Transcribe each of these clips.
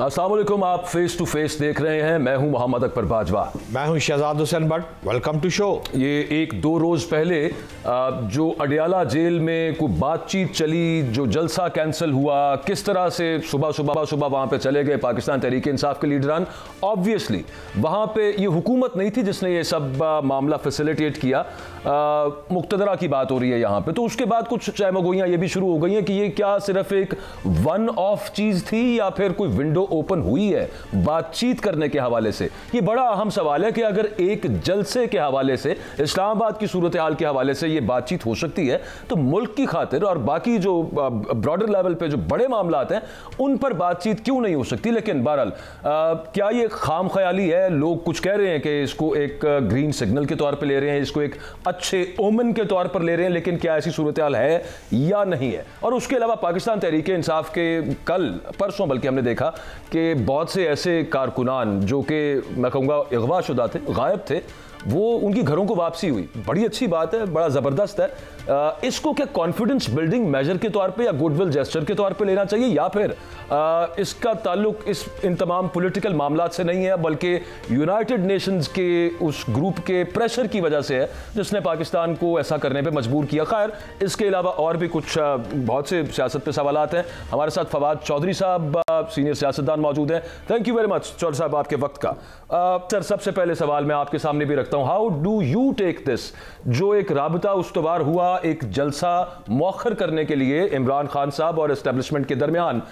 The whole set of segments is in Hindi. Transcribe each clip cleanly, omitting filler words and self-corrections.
अस्सलाम वालेकुम, आप फेस टू फेस देख रहे हैं। मैं हूं मोहम्मद अकबर बाजवा। मैं हूं Shahzad Hussain Bhatt. Welcome to show. ये एक दो रोज़ पहले जो अडियाला जेल में कोई बातचीत चली, जो जलसा कैंसिल हुआ, किस तरह से सुबह वहाँ पे चले गए पाकिस्तान तहरीक इंसाफ के लीडरान। ऑब्वियसली वहाँ पे ये हुकूमत नहीं थी जिसने ये सब मामला फैसिलिटेट किया, मुक्तदरा की बात हो रही है यहाँ पे। तो उसके बाद कुछ चायमगोइयाँ ये भी शुरू हो गई हैं कि ये क्या सिर्फ एक वन ऑफ चीज़ थी या फिर कोई विंडो ओपन हुई है बातचीत करने के हवाले से। ये बड़ा अहम सवाल है कि अगर एक जलसे के हवाले से, इस्लामाबाद की सूरत हाल के हवाले से ये बातचीत हो सकती है, तो मुल्क की खातिर और बाकी जो ब्रॉडर लेवल पे जो बड़े मामलात हैं उन पर बातचीत क्यों नहीं हो सकती। लेकिन बहरहाल क्या ये खाम ख्याली है? लोग कुछ कह रहे हैं कि इसको एक ग्रीन सिग्नल के तौर पर ले रहे हैं, इसको एक अच्छे ओमन के तौर पर ले रहे हैं, लेकिन क्या ऐसी सूरत हाल है या नहीं है। और उसके अलावा पाकिस्तान तहरीक इंसाफ के कल परसों बल्कि हमने देखा कि बहुत से ऐसे कारकुनान जो कि मैं कहूँगा अगवा शुदा थे, गायब थे, वो उनकी घरों को वापसी हुई। बड़ी अच्छी बात है, बड़ा ज़बरदस्त है। इसको क्या कॉन्फिडेंस बिल्डिंग मेजर के तौर पे या गुडविल जेस्चर के तौर पे लेना चाहिए, या फिर इसका ताल्लुक इन तमाम पॉलिटिकल मामलात से नहीं है बल्कि यूनाइटेड नेशंस के उस ग्रुप के प्रेशर की वजह से है जिसने पाकिस्तान को ऐसा करने पे मजबूर किया। खैर, इसके अलावा और भी कुछ बहुत से सियासत पे सवालात हैं। हमारे साथ फवाद चौधरी साहब सीनियर सियासतदान मौजूद हैं। Thank you very much Chaudhry साहब आपके वक्त का। सर, सबसे पहले सवाल मैं आपके सामने भी रखता हूँ, how do you take this, जो एक राबता उस्तवार हुआ एक जलसा मौखर करने के लिए इमरान खान साहब और एस्टेब्लिशमेंट के दरमियान,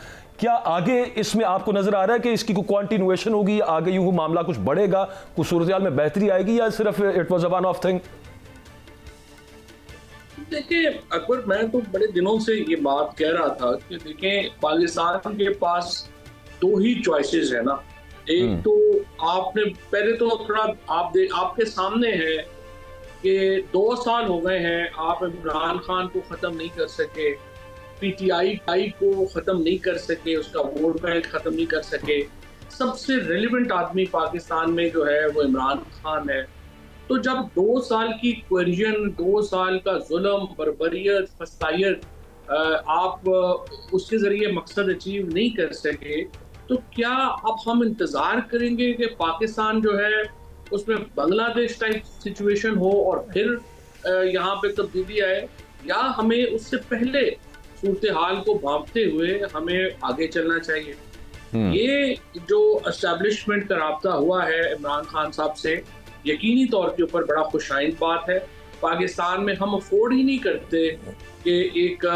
क्या आगे इसमें आपको नजर आ रहा है कि इसकी कोई कंटिन्यूएशन होगी, आगे यूं मामला कुछ बढ़ेगा, कुछ सूरत में बेहतरी आएगी, या सिर्फ it was a one of thing? देखिए अकबर, मैं तो बड़े दिनों से ये बात कह रहा था कि देखें, पाकिस्तान के पास दो ही चॉइसेस है ना। एक तो आपने पहले तो थोड़ा आपके सामने है कि 2 साल हो गए हैं, आप इमरान खान को खत्म नहीं कर सके, पीटीआई को खत्म नहीं कर सके, उसका वोट बैंक खत्म नहीं कर सके। सबसे रेलिवेंट आदमी पाकिस्तान में जो है वो इमरान खान है। तो जब 2 साल की क्वेश्चन, 2 साल का जुल्म, बर्बरियत, फसायत आप उसके जरिए मकसद अचीव नहीं कर सके, तो क्या अब हम इंतजार करेंगे कि पाकिस्तान जो है उसमें बांग्लादेश टाइप सिचुएशन हो और फिर यहाँ पे तब्दीली आए, या हमें उससे पहले सूरत हाल को भांपते हुए हमें आगे चलना चाहिए? ये जो एस्टेब्लिशमेंट का राब्ता हुआ है इमरान खान साहब से, यकीनी तौर के ऊपर बड़ा खुशाइंद बात है। पाकिस्तान में हम अफोर्ड ही नहीं करते कि एक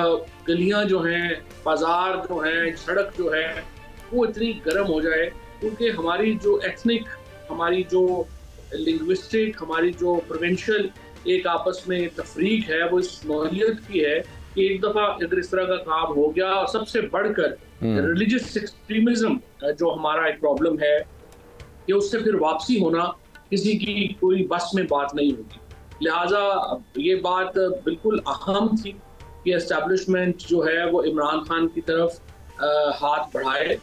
गलियां जो हैं, बाजार जो हैं, सड़क जो है वो इतनी गर्म हो जाए, क्योंकि हमारी जो एथनिक, हमारी जो लिंग्विस्टिक, हमारी जो प्रोविंशियल एक आपस में तफरीक है वो इस नौइयत की है कि एक दफ़ा अगर इस तरह का काम हो गया, और सबसे बढ़कर रिलीजियस एक्सट्रीमिज्म जो हमारा एक प्रॉब्लम है, कि उससे फिर वापसी होना किसी की कोई बस में बात नहीं होगी। लिहाजा ये बात बिल्कुल अहम थी कि एस्टेब्लिशमेंट जो है वो इमरान खान की तरफ हाथ बढ़ाए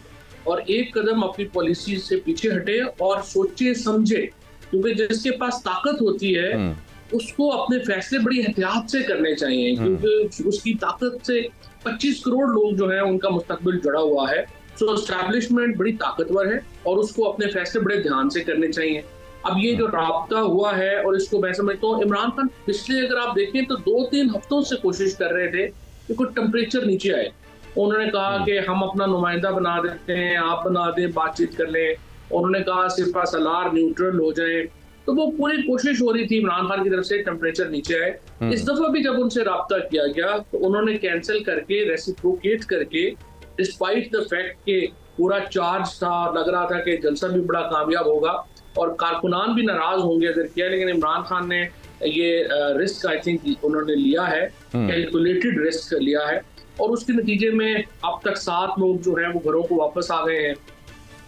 और एक कदम अपनी पॉलिसी से पीछे हटे और सोचे समझे, क्योंकि जिसके पास ताकत होती है उसको अपने फैसले बड़ी एहतियात से करने चाहिए, क्योंकि उसकी ताकत से 25 करोड़ लोग जो है उनका मुस्तकबिल जुड़ा हुआ है। सो एस्टैब्लिशमेंट बड़ी ताकतवर है और उसको अपने फैसले बड़े ध्यान से करने चाहिए। अब ये जो राब्ता हुआ है, और इसको मैं समझता हूँ इमरान खान पिछले अगर आप देखें तो 2-3 हफ्तों से कोशिश कर रहे थे कि कोई टेम्परेचर नीचे आए। उन्होंने कहा कि हम अपना नुमाइंदा बना देते हैं, आप बना दें, बातचीत कर लें। उन्होंने कहा सिर्फ सलार न्यूट्रल हो जाए। तो वो पूरी कोशिश हो रही थी इमरान खान की तरफ से टेम्परेचर नीचे आए। इस दफा भी जब उनसे राब्ता किया गया तो उन्होंने कैंसिल करके, रेसिप्रोकेट करके, डिस्पाइट द फैक्ट के पूरा चार्ज था, लग रहा था कि जलसा भी बड़ा कामयाब होगा और कारकुनान भी नाराज होंगे अगर किया, लेकिन इमरान खान ने ये रिस्क आई थिंक उन्होंने लिया है, कैलकुलेटेड रिस्क लिया है, और उसके नतीजे में अब तक 7 लोग जो है वो घरों को वापस आ गए हैं।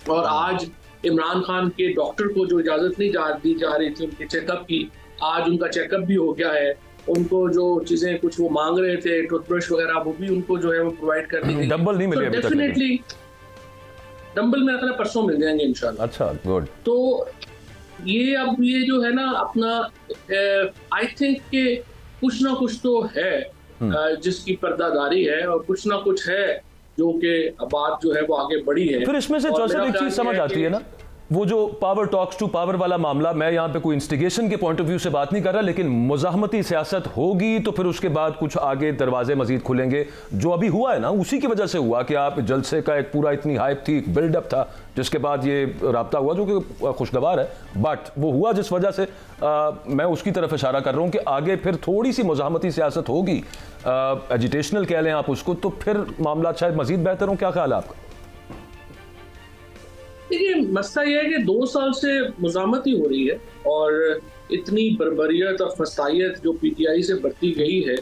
और आज इमरान खान के डॉक्टर को जो इजाजत नहीं दी जा रही थी उनके चेकअप की, आज उनका चेकअप भी हो गया है। उनको जो चीजें कुछ वो मांग रहे थे, टूथब्रश वगैरह, वो भी उनको जो है वो प्रोवाइड कर दी गई। डंबल नहीं मिले अभी तक? डेफिनेटली डंबल मेरा ख्याल परसों मिल जाएंगे इंशाल्लाह। अच्छा, गुड। तो ये अब ये जो है ना अपना आई थिंक के कुछ ना कुछ तो है जिसकी पर्दादारी है, और कुछ ना कुछ है जो कि बात जो है वो आगे बढ़ी है। फिर इसमें से चौसर एक चीज समझ आती है ना, वो जो पावर टॉक्स टू पावर वाला मामला, मैं यहां पे कोई इंस्टिगेशन के पॉइंट ऑफ व्यू से बात नहीं कर रहा, लेकिन मुजाहमती सियासत होगी तो फिर उसके बाद कुछ आगे दरवाजे मजीद खुलेंगे। जो अभी हुआ है ना, उसी की वजह से हुआ कि आप जलसे का एक पूरा इतनी हाइप थी, बिल्डअप था, जिसके बाद ये राब्ता हुआ जो कि खुशगवार है, बट वो हुआ जिस वजह से मैं उसकी तरफ इशारा कर रहा हूं कि आगे फिर थोड़ी सी मुजाहमती सियासत होगी, एजिटेशनल कह लें आप उसको, तो फिर मामला शायद मजीद बेहतर हो। क्या ख्याल है आपका? देखिए, मसला यह है कि 2 साल से मुज़ाहमत ही हो रही है और इतनी बर्बरियत और फसाइयत जो पीटीआई से बरती गई है,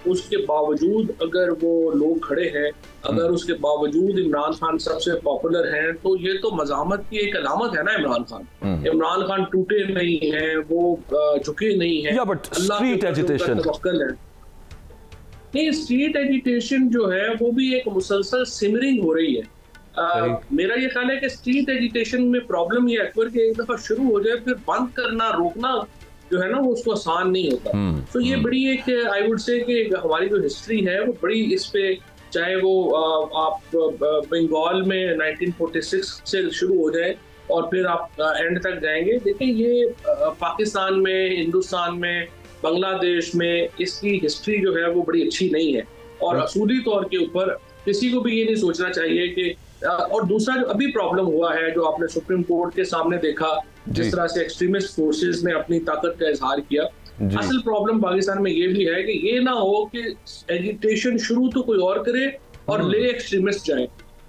उसके बावजूद अगर वो लोग खड़े हैं, अगर उसके बावजूद इमरान खान सबसे पॉपुलर हैं, तो ये तो मज़ाहमत की एक अलामत है ना। इमरान खान टूटे नहीं हैं, वो झुके नहीं हैं। स्ट्रीट एजिटेशन है नहीं, स्ट्रीट एजिटेशन जो है वो भी एक मुसलसल सिमरिंग हो रही है। मेरा ये ख्याल है कि स्ट्रीट एजिटेशन में प्रॉब्लम ये अकबर के एक दफा शुरू हो जाए फिर बंद करना, रोकना जो है ना, वो उसको आसान नहीं होता। तो ये बड़ी एक आई वुड से कि हमारी जो हिस्ट्री है वो बड़ी इस पे, चाहे वो आप बंगाल में 1946 से शुरू हो जाए और फिर आप एंड तक जाएंगे, देखिए ये पाकिस्तान में, हिंदुस्तान में, बांग्लादेश में इसकी हिस्ट्री जो है वो बड़ी अच्छी नहीं है। और असूली तौर के ऊपर किसी को भी ये नहीं सोचना चाहिए कि, और दूसरा जो अभी प्रॉब्लम हुआ है, जो आपने सुप्रीम कोर्ट के सामने देखा, जिस तरह से एक्सट्रीमिस्ट फोर्सेस ने अपनी ताकत का इजहार किया, असल प्रॉब्लम पाकिस्तान में ये भी है कि ये ना हो कि एजिटेशन शुरू तो कोई और करे और ले एक्सट्रीमिस्ट जाए,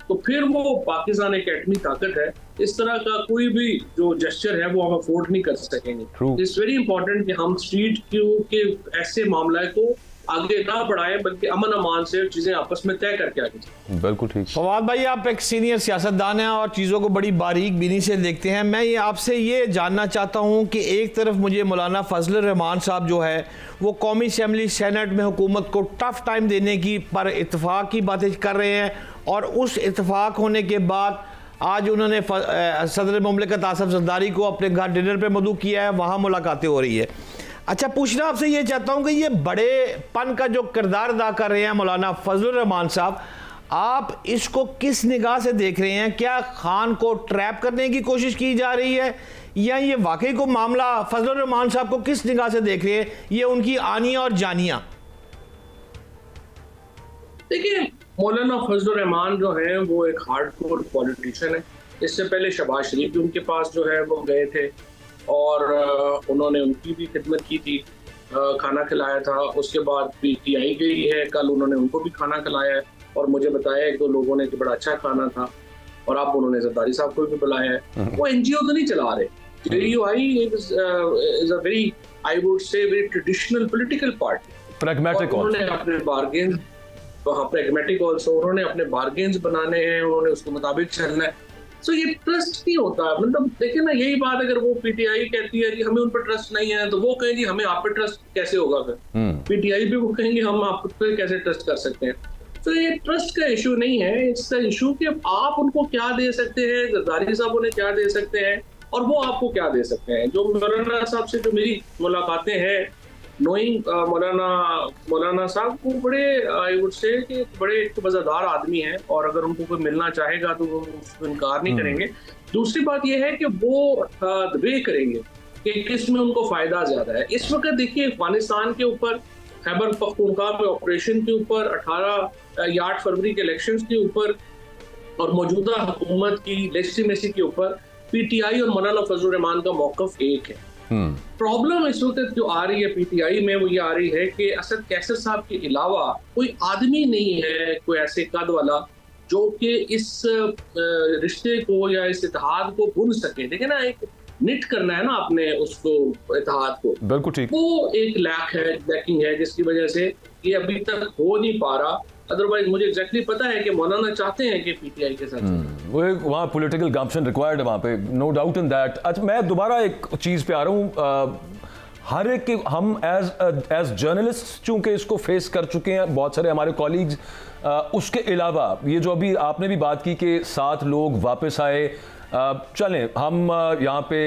तो फिर वो पाकिस्तान एक एटमी ताकत है, इस तरह का कोई भी जो जेस्चर है वो हम अफोर्ड नहीं कर सकेंगे। इट्स वेरी इंपॉर्टेंट कि हम स्ट्रीट के ऐसे मामला को आगे ना बढ़ाएं, बल्कि अमन अमान से चीजें आपस में तय करके आगे। बिल्कुल ठीक। फवाद भाई, आप एक सीनियर सियासतदान हैं और चीज़ों को बड़ी बारीक बीनी से देखते हैं। मैं ये आपसे ये जानना चाहता हूँ कि एक तरफ मुझे मौलाना फजलुर रहमान साहब जो है वो कौमी असम्बली सेनेट में हुकूमत को टफ टाइम देने की पर इत्तेफाक की बातें कर रहे हैं, और उस इत्तेफाक होने के बाद आज उन्होंने सदर मुमलिकत आसिफ जरदारी को अपने घर डिनर पर मदऊ किया है, वहाँ मुलाकातें हो रही है। अच्छा, पूछना आपसे ये चाहता हूं कि ये बड़ेपन का जो किरदार अदा कर रहे हैं मौलाना फजलुर रहमान साहब, आप इसको किस निगाह से देख रहे हैं? क्या खान को ट्रैप करने की कोशिश की जा रही है, या ये वाकई को मामला फजलुर रहमान साहब को किस निगाह से देख रहे हैं, ये उनकी आनिया और जानिया? देखिए, मौलाना फजलुर रहमान जो है वो एक हार्डकोर पॉलिटिशियन है। इससे पहले शहबाज शरीफ भी उनके पास जो है वो गए थे और उन्होंने उनकी भी खिदमत की थी, खाना खिलाया था। उसके बाद पीटीआई गई है, कल उन्होंने उनको भी खाना खिलाया है और मुझे बताया एक दो लोगों ने कि बड़ा अच्छा खाना था, और अब उन्होंने जरदारी साहब को भी बुलाया है। वो एनजीओ तो नहीं चला रहे। JUI is a very, I would say, very traditional political party, pragmatic. उन्होंने अपने बार्गेन, प्रैग्मेटिक ऑल्सो, उन्होंने अपने बार्गेन्स बनाने हैं, उन्होंने उसके मुताबिक चलना है। तो ये ट्रस्ट नहीं होता। मतलब देखिए ना, यही बात अगर वो पीटीआई कहती है कि हमें उन पर ट्रस्ट नहीं है, तो वो कहेंगे हमें आप पे ट्रस्ट कैसे होगा? फिर पीटीआई भी वो कहेंगे हम आप पे कैसे ट्रस्ट कर सकते हैं? तो ये ट्रस्ट का इशू नहीं है, इट्स द इशू कि आप उनको क्या दे सकते हैं, जरदारी साहब उन्हें क्या दे सकते हैं और वो आपको क्या दे सकते हैं। जो मौलाना साहब से जो मेरी मुलाकातें हैं, नोइंग मौलाना साहब को, बड़े आई वुड से कि बड़े एक मज़ेदार आदमी हैं, और अगर उनको कोई मिलना चाहेगा तो वो उसको इनकार नहीं करेंगे। दूसरी बात यह है कि वो वे करेंगे कि किस में उनको फायदा ज्यादा है। इस वक्त देखिए, अफगानिस्तान के ऊपर, खैबर पख्तूनख्वा में ऑपरेशन के ऊपर, 18 या 8 फरवरी के इलेक्शंस के ऊपर और मौजूदा हुकूमत की लेजिटिमेसी के ऊपर पीटीआई और मौलाना फजलुर रहमान का मौक़िफ़ एक है। प्रॉब्लम इस वक्त जो आ रही है पीटीआई में वो ये आ रही है कि असद कैसर साहब के अलावा कोई आदमी नहीं है, कोई ऐसे कद वाला जो कि इस रिश्ते को या इस इत्तेहाद को बुन सके। देखिए ना, एक निट करना है ना आपने उसको, इत्तेहाद को, बिल्कुल ठीक, वो एक लैकिंग है जिसकी वजह से ये अभी तक हो नहीं पा रहा। अदरवाइज मुझे एग्जैक्टली पता है कि मौलाना चाहते हैं कि पीटीआई के साथ वो वहाँ पॉलिटिकल गम्पशन रिक्वायर्ड है वहाँ पे, नो डाउट इन दैट। अच्छा, मैं दोबारा एक चीज़ पे आ रहा हूँ। हर एक के हम एज जर्नलिस्ट चूँकि इसको फेस कर चुके हैं, बहुत सारे हमारे कॉलीग्स, उसके अलावा ये जो अभी आपने भी बात की कि 7 लोग वापस आए, चलें हम यहाँ पे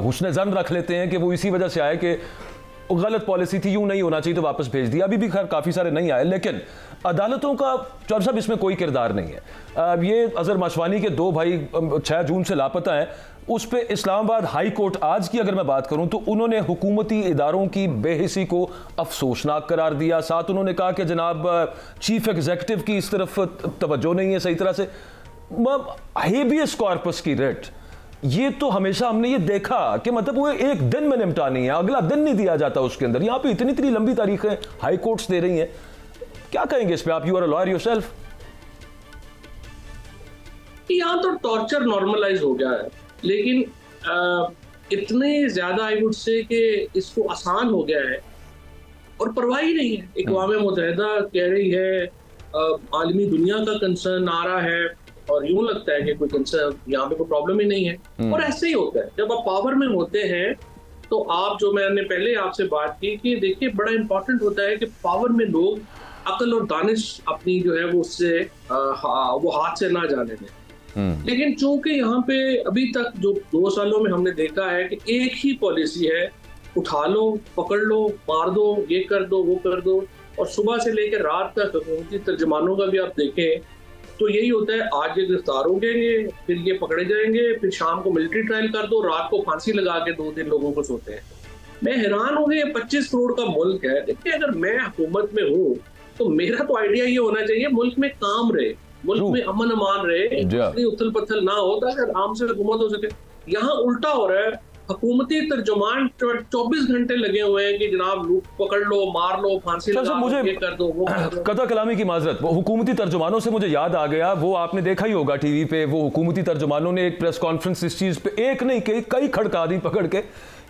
हुस्न ज़न रख लेते हैं कि वो इसी वजह से आए कि गलत पॉलिसी थी, यूं नहीं होना चाहिए तो वापस भेज दिया। अभी भी खैर काफी सारे नहीं आए, लेकिन अदालतों का चौधरी साहब इसमें कोई किरदार नहीं है। ये अजहर माशवानी के 2 भाई 6 जून से लापता हैं, उस पे इस्लामाबाद हाई कोर्ट आज की अगर मैं बात करूं तो उन्होंने हुकूमती इदारों की बेहिसी को अफसोसनाक करार दिया। साथ उन्होंने कहा कि जनाब चीफ एग्जीक्यूटिव की इस तरफ तवज्जो नहीं है सही तरह से। हेबियस कॉर्पस की रेट, ये तो हमेशा हमने ये देखा कि मतलब वो एक दिन में निपटानी है, अगला दिन नहीं दिया जाता उसके अंदर। यहां पे इतनी लंबी तारीखें हाई कोर्ट्स दे रही हैं, क्या कहेंगे इस पे आप? You are a lawyer yourself. यहां तो टॉर्चर नॉर्मलाइज हो गया है, लेकिन इतने ज्यादा आई वुड से कि इसको आसान हो गया है और परवाह ही नहीं है। अक़वाम मुत्तहिदा कह रही है, आलमी दुनिया का कंसर्न आ रहा है और यूं लगता है कि कोई कंसर्न यहाँ पे कोई प्रॉब्लम ही नहीं है। और ऐसे ही होता है जब आप पावर में होते हैं, तो आप जो मैंने पहले आपसे बात की कि देखिए बड़ा इंपॉर्टेंट होता है कि पावर में लोग अकल और दानिश अपनी जो है वो उससे वो हाथ से ना जाने दें। लेकिन चूंकि यहाँ पे अभी तक जो 2 सालों में हमने देखा है कि एक ही पॉलिसी है, उठा लो, पकड़ लो, मार दो, ये कर दो, वो कर दो, और सुबह से लेकर रात तक हुकूमती तर्जुमानों का भी आप देखें तो यही होता है, आज ये गिरफ्तार होंगे, फिर ये पकड़े जाएंगे, फिर शाम को मिलिट्री ट्रायल कर दो, रात को फांसी लगा के 2-3 लोगों को सोते हैं। मैं हैरान हूँ, ये 25 करोड़ का मुल्क है। देखिए अगर मैं हुकूमत में हूँ तो मेरा तो आइडिया ये होना चाहिए मुल्क में काम रहे, मुल्क में अमन अमान रहे, इतनी उथल पथल ना हो ताकि आराम से हुकूमत हो सके। यहाँ उल्टा हो रहा है, हुकूमती तर्जुमान 24 घंटे लगे हुए हैं कि जनाब पकड़ लो, मार लो, फांसी लगा दो, ये कर दो, वो कर दो। कथा कलामी की माजरत, वो हुकूमती तर्जुमानों से मुझे याद आ गया, वो आपने देखा ही होगा टीवी पे, वो हुकूमती तर्जुमानों ने एक प्रेस कॉन्फ्रेंस इस चीज पे एक नहीं कई खड़का दी पकड़ के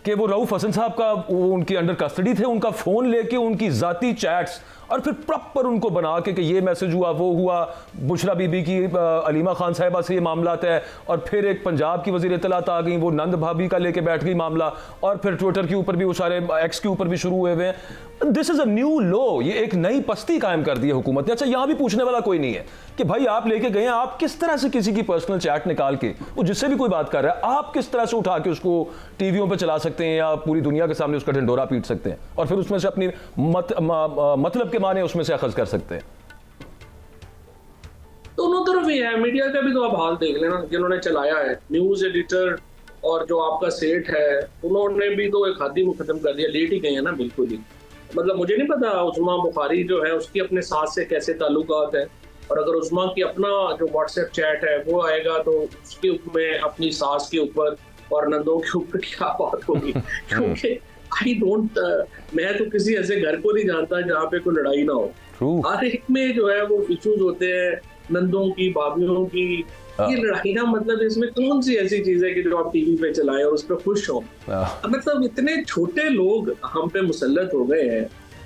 कि वो रऊफ हसन साहब का उनकी अंडर कस्टडी थे, उनका फोन लेके उनकी जाती चैट्स और फिर प्रॉपर उनको बना के कि ये मैसेज हुआ, वो हुआ, बुशरा बीबी की अलीमा खान साहिबा से ये मामला है, और फिर एक पंजाब की वजीर इत्तलात आ गई, वो नंद भाभी का लेके बैठ गई मामला, और फिर ट्विटर के ऊपर भी वो सारे एक्स के ऊपर भी शुरू हुए हुए हैं। This is a new law, ये एक नई पस्ती कायम कर दी है हुकूमत ने। अच्छा, यहां भी पूछने वाला कोई नहीं है कि भाई आप लेके गए, आप किस तरह से किसी की पर्सनल चैट निकाल के, वो जिससे भी कोई बात कर रहा है, आप किस तरह से उठा के उसको टीवियों पर चला सकते हैं या पूरी दुनिया के सामने उसका ढिंडोरा पीट सकते हैं और फिर उसमें से अपनी मतलब के माने उसमें से अखज कर सकते हैं। दोनों तरफ ही है, मीडिया का भी तो आप हाल देख लेना, जिन्होंने चलाया है, न्यूज एडिटर और जो आपका सेठ है, उन्होंने भी तो एक हाथी को खत्म कर दिया, लेट ही गए हैं ना बिल्कुल ही। मतलब मुझे नहीं पता उस्मा बुखारी जो है उसकी अपने सास से कैसे ताल्लुकात है, और अगर उस्मा की अपना जो व्हाट्सएप चैट है वो आएगा तो उसके में अपनी सास के ऊपर और नंदों के ऊपर क्या बात होगी। क्योंकि आई डोंट मैं तो किसी ऐसे घर को नहीं जानता जहाँ पे कोई लड़ाई ना हो। हर एक में जो है वो इश्यूज होते हैं, नंदों की, भाभीओं की, ये लड़ाइयाँ, मतलब इसमें कौन सी ऐसी चीज है कि जो आप टीवी पे चलाएं और उस पर खुश हो। मतलब इतने छोटे लोग हम पे मुसल्लत हो गए हैं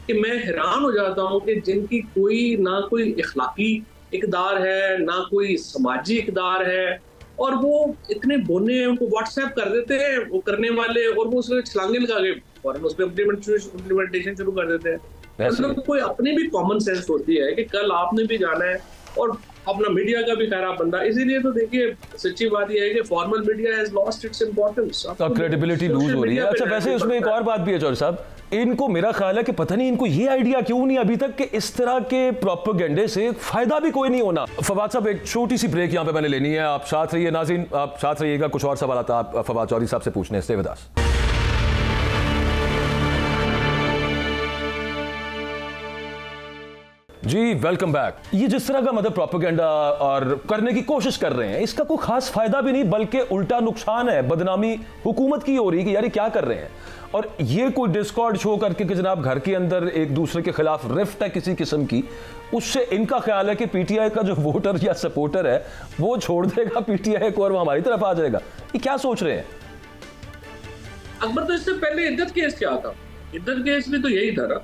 कि मैं हैरान हो जाता हूँ कि जिनकी कोई ना कोई इखलाकी इकदार है, ना कोई समाजी इकदार है, और वो इतने बोने हैं, उनको व्हाट्सएप कर देते हैं वो करने वाले, और वो उसमें छलांगे लगा के फौरन उस पर इम्प्लीमेंटेशन शुरू कर देते हैं। मतलब कोई अपनी भी कॉमन सेंस होती है कि कल आपने भी जाना है, और अपना मीडिया का भी खराब बंदा। इसीलिए तो देखिए सच्ची बात यह है कि formal media has lost its importance, credibility lose हो रही है। अच्छा, वैसे उसमें एक और बात भी है चौधरी साहब, इनको मेरा ख्याल है कि पता नहीं इनको ये आइडिया क्यों नहीं अभी तक कि इस तरह के प्रोपेगेंडे से फायदा भी कोई नहीं होना। फवाद साहब, एक छोटी सी ब्रेक यहाँ पे मैंने लेनी है, आप साथ रहिए, नाज़रीन आप साथ रहिएगा, कुछ और सवाल आता आप फवाद चौधरी साहब से पूछने, स्टे विद अस। जी वेलकम बैक। ये जिस तरह का मतलब प्रोपेगेंडा और करने की कोशिश कर रहे हैं, इसका कोई खास फायदा भी नहीं बल्कि उल्टा नुकसान है, बदनामी हुकूमत की हो रही है कि यार ये क्या कर रहे हैं। और ये कोई डिस्कॉर्ड शो करके कि जनाब घर के अंदर एक दूसरे के खिलाफ रिफ्ट है किसी किस्म की, उससे इनका ख्याल है कि पीटीआई का जो वोटर या सपोर्टर है वो छोड़ देगा पीटीआई को और वो हमारी तरफ आ जाएगा। ये क्या सोच रहे हैं? अकबर, तो इससे पहले इद्दत केस क्या था? इद्दत केस भी तो यही था ना,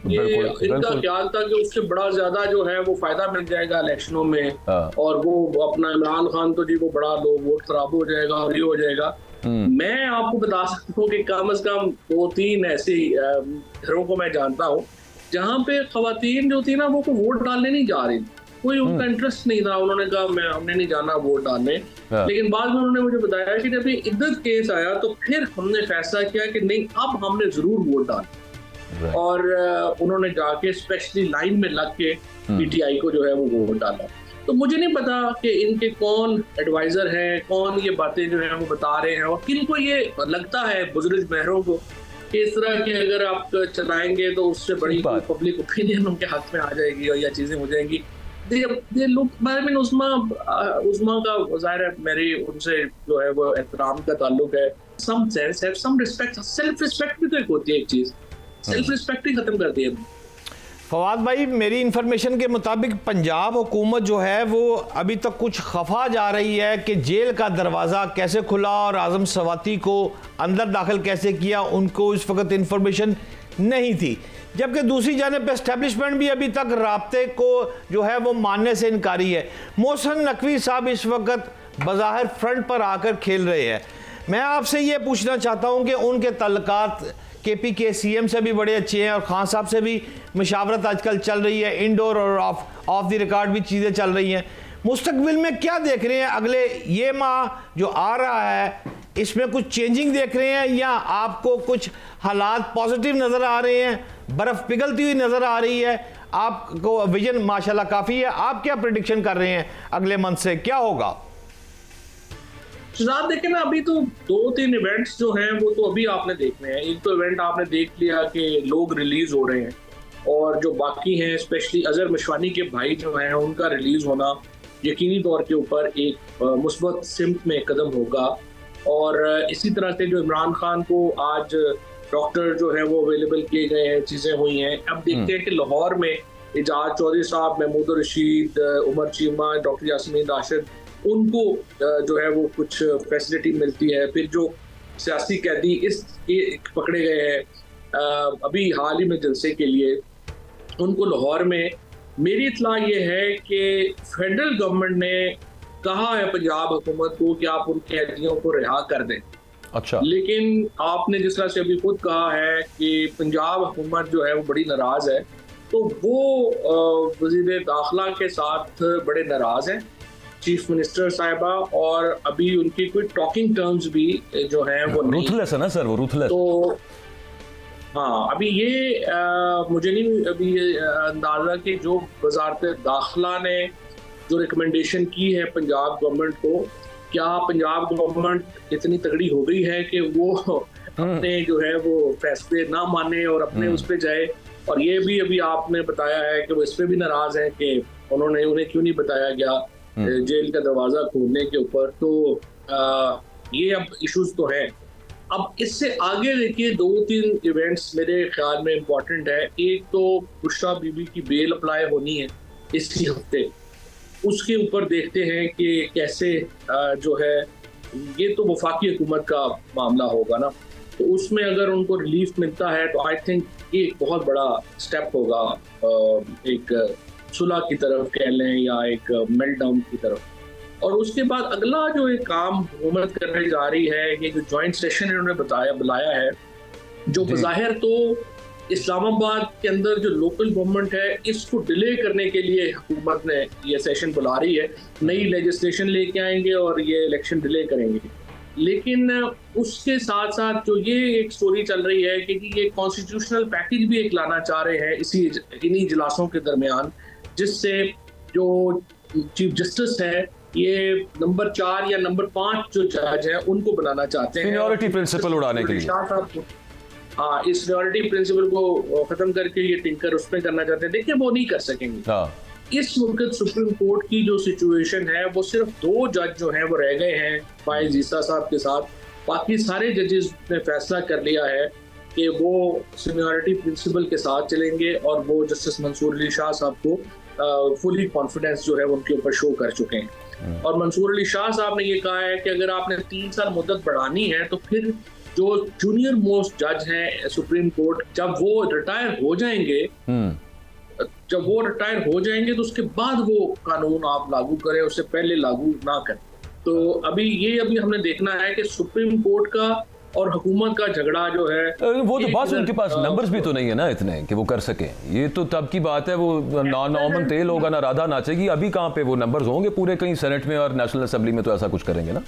इनका ख्याल था कि उससे बड़ा ज्यादा जो है वो फायदा मिल जाएगा इलेक्शनों में, और वो अपना इमरान खान तो जी वो बड़ा लो वोट खराब हो जाएगा और ये हो जाएगा। मैं आपको बता सकता हूँ कि कम से कम 2-3 ऐसे घरों को मैं जानता हूँ जहाँ पे खवातीन जो थी ना वो वोट डालने नहीं जा रही, कोई उनका इंटरेस्ट नहीं था, उन्होंने कहा हमने नहीं जाना वोट डालने। लेकिन बाद में उन्होंने मुझे बताया कि जब ये इद्दत केस आया तो फिर हमने फैसला किया कि नहीं, अब हमने जरूर वोट डालना। और उन्होंने जाके स्पेशली लाइन में लग के पीटीआई को जो है वो वोट डाला। तो मुझे नहीं पता कि इनके कौन एडवाइजर हैं, कौन ये बातें जो है वो बता रहे हैं, और किन को ये लगता है बुजुर्ग बहरों को कि इस तरह के अगर आप चलाएंगे तो उससे बड़ी पब्लिक ओपिनियन उनके हाथ में आ जाएगी और या चीजें हो जाएंगी। उस्मा का ज़ाहिर है मेरी उनसे जो है वो एहतराम का ताल्लुक है, सम सेंस है, सम रिस्पेक्ट, सेल्फ रिस्पेक्ट भी तो एक होती है, एक चीज सेल्फ रिस्पेक्ट ही खत्म कर दी है। फवाद भाई, मेरी इन्फॉर्मेशन के मुताबिक पंजाब हुकूमत जो है वो अभी तक कुछ खफा जा रही है कि जेल का दरवाज़ा कैसे खुला और आज़म सवाती को अंदर दाखिल कैसे किया, उनको इस वक्त इन्फॉर्मेशन नहीं थी। जबकि दूसरी जानिब पे एस्टेब्लिशमेंट भी अभी तक राब्ते को जो है वो मानने से इनकारी है। मोहसिन नकवी साहब इस वक्त बज़ाहिर फ्रंट पर आकर खेल रहे हैं। मैं आपसे ये पूछना चाहता हूँ कि उनके तल्लुकात केपी के सीएम से भी बड़े अच्छे हैं और खान साहब से भी मुशावरत आजकल चल रही है, इंडोर और ऑफ द रिकॉर्ड भी चीज़ें चल रही हैं। मुस्तकबिल में क्या देख रहे हैं? अगले ये माह जो आ रहा है इसमें कुछ चेंजिंग देख रहे हैं या आपको कुछ हालात पॉजिटिव नज़र आ रहे हैं, बर्फ़ पिघलती हुई नज़र आ रही है? आपको विजन माशाल्लाह काफ़ी है। आप क्या प्रेडिक्शन कर रहे हैं अगले मंथ से क्या होगा? शहजाद देखें ना, अभी तो 2-3 इवेंट्स जो हैं वो तो अभी आपने देखने हैं। एक तो इवेंट आपने देख लिया कि लोग रिलीज हो रहे हैं, और जो बाकी हैं स्पेशली अजहर मिशवानी के भाई जो हैं उनका रिलीज होना यकीनी तौर के ऊपर एक मुस्बत सिमत में कदम होगा। और इसी तरह से जो इमरान खान को आज डॉक्टर जो है वो अवेलेबल किए गए हैं, चीज़ें हुई हैं। अब देखते हैं कि लाहौर में एजाज चौधरी साहब, महमूद रशीद, उमर चीमा, डॉक्टर यासमीन राशिद, उनको जो है वो कुछ फैसिलिटी मिलती है। फिर जो सियासी कैदी पकड़े गए हैं अभी हाल ही में जलसे के लिए, उनको लाहौर में, मेरी इत्तला ये है कि फेडरल गवर्नमेंट ने कहा है पंजाब हुकूमत को कि आप उन कैदियों को रिहा कर दें। अच्छा, लेकिन आपने जिस तरह से अभी खुद कहा है कि पंजाब हुकूमत जो है वो बड़ी नाराज है, तो वो वज़ीर दाखिला के साथ बड़े नाराज हैं, चीफ मिनिस्टर साहिबा, और अभी उनकी कोई टॉकिंग टर्म्स भी जो हैं वो रूथलेस है ना सर, वो रूथलेस। तो हाँ, अभी ये मुझे नहीं अभी अंदाजा कि जो वजारत दाखिला ने जो रिकमेंडेशन की है पंजाब गवर्नमेंट को, क्या पंजाब गवर्नमेंट इतनी तगड़ी हो गई है कि वो अपने जो है वो फैसले ना माने और अपने उस पर जाए। और ये भी अभी आपने बताया है कि वो इस पर भी नाराज है कि उन्हें क्यों नहीं बताया गया जेल का दरवाजा खोलने के ऊपर। तो ये अब इश्यूज तो हैं। अब इससे आगे देखिए 2-3 इवेंट्स मेरे ख्याल में इम्पोर्टेंट है। एक तो बुशरा बीबी की बेल अप्लाई होनी है इसी हफ्ते, उसके ऊपर देखते हैं कि कैसे जो है, ये तो वफाकी हुकूमत का मामला होगा ना, तो उसमें अगर उनको रिलीफ मिलता है तो आई थिंक ये एक बहुत बड़ा स्टेप होगा एक सुलह की तरफ कह लें या एक मेल्टडाउन की तरफ। और उसके बाद अगला जो एक काम हुकूमत करने जा रही है, ये जो जॉइंट सेशन इन्होंने बुलाया है, जो बज़ाहिर तो इस्लामाबाद के अंदर जो लोकल गवर्नमेंट है इसको डिले करने के लिए हुकूमत ने ये सेशन बुला रही है, नई लेजिस्लेशन लेके आएंगे और ये इलेक्शन डिले करेंगे। लेकिन उसके साथ साथ जो ये एक स्टोरी चल रही है कि ये कॉन्स्टिट्यूशनल पैकेज भी एक लाना चाह रहे हैं इन्हीं इजलासों के दरमियान, जिससे जो चीफ जस्टिस है ये नंबर 4 या नंबर 5 जो जज है उनको बनाना चाहते हैं, सीनियरिटी प्रिंसिपल उड़ाने के लिए। हाँ, इस सीनियरिटी प्रिंसिपल को खत्म करके ये टिंकर उसमें करना चाहते हैं। देखिए वो नहीं कर सकेंगे। इस वक्त सुप्रीम कोर्ट की जो सिचुएशन है वो सिर्फ 2 जज जो हैं वो रह गए हैं फाइज ईसा साहब के साथ। बाकी सारे जजेस ने फैसला कर लिया है कि वो सीनियरिटी प्रिंसिपल के साथ चलेंगे और वो जस्टिस मंसूर अली शाह साहब को फुली कॉन्फिडेंस जो है उनके ऊपर शो कर चुके हैं। और मंसूर अली शाह साहब ने ये कहा है कि अगर आपने 3 साल मुद्दत बढ़ानी है तो फिर जो जूनियर मोस्ट जज हैं सुप्रीम कोर्ट, जब वो रिटायर हो जाएंगे तो उसके बाद वो कानून आप लागू करें, उससे पहले लागू ना करें। तो अभी हमने देखना है कि सुप्रीम कोर्ट का और हुकूमत का झगड़ा जो है वो तो बस उनके पास नंबर्स भी तो नहीं है ना इतने कि वो कर सके। ये तो तब की बात है, वो ना नॉमन तेल होगा ना राधा नाचेगी। अभी कहाँ पे वो नंबर्स होंगे पूरे, कहीं सेनेट में और नेशनल असेंबली में तो ऐसा कुछ करेंगे ना।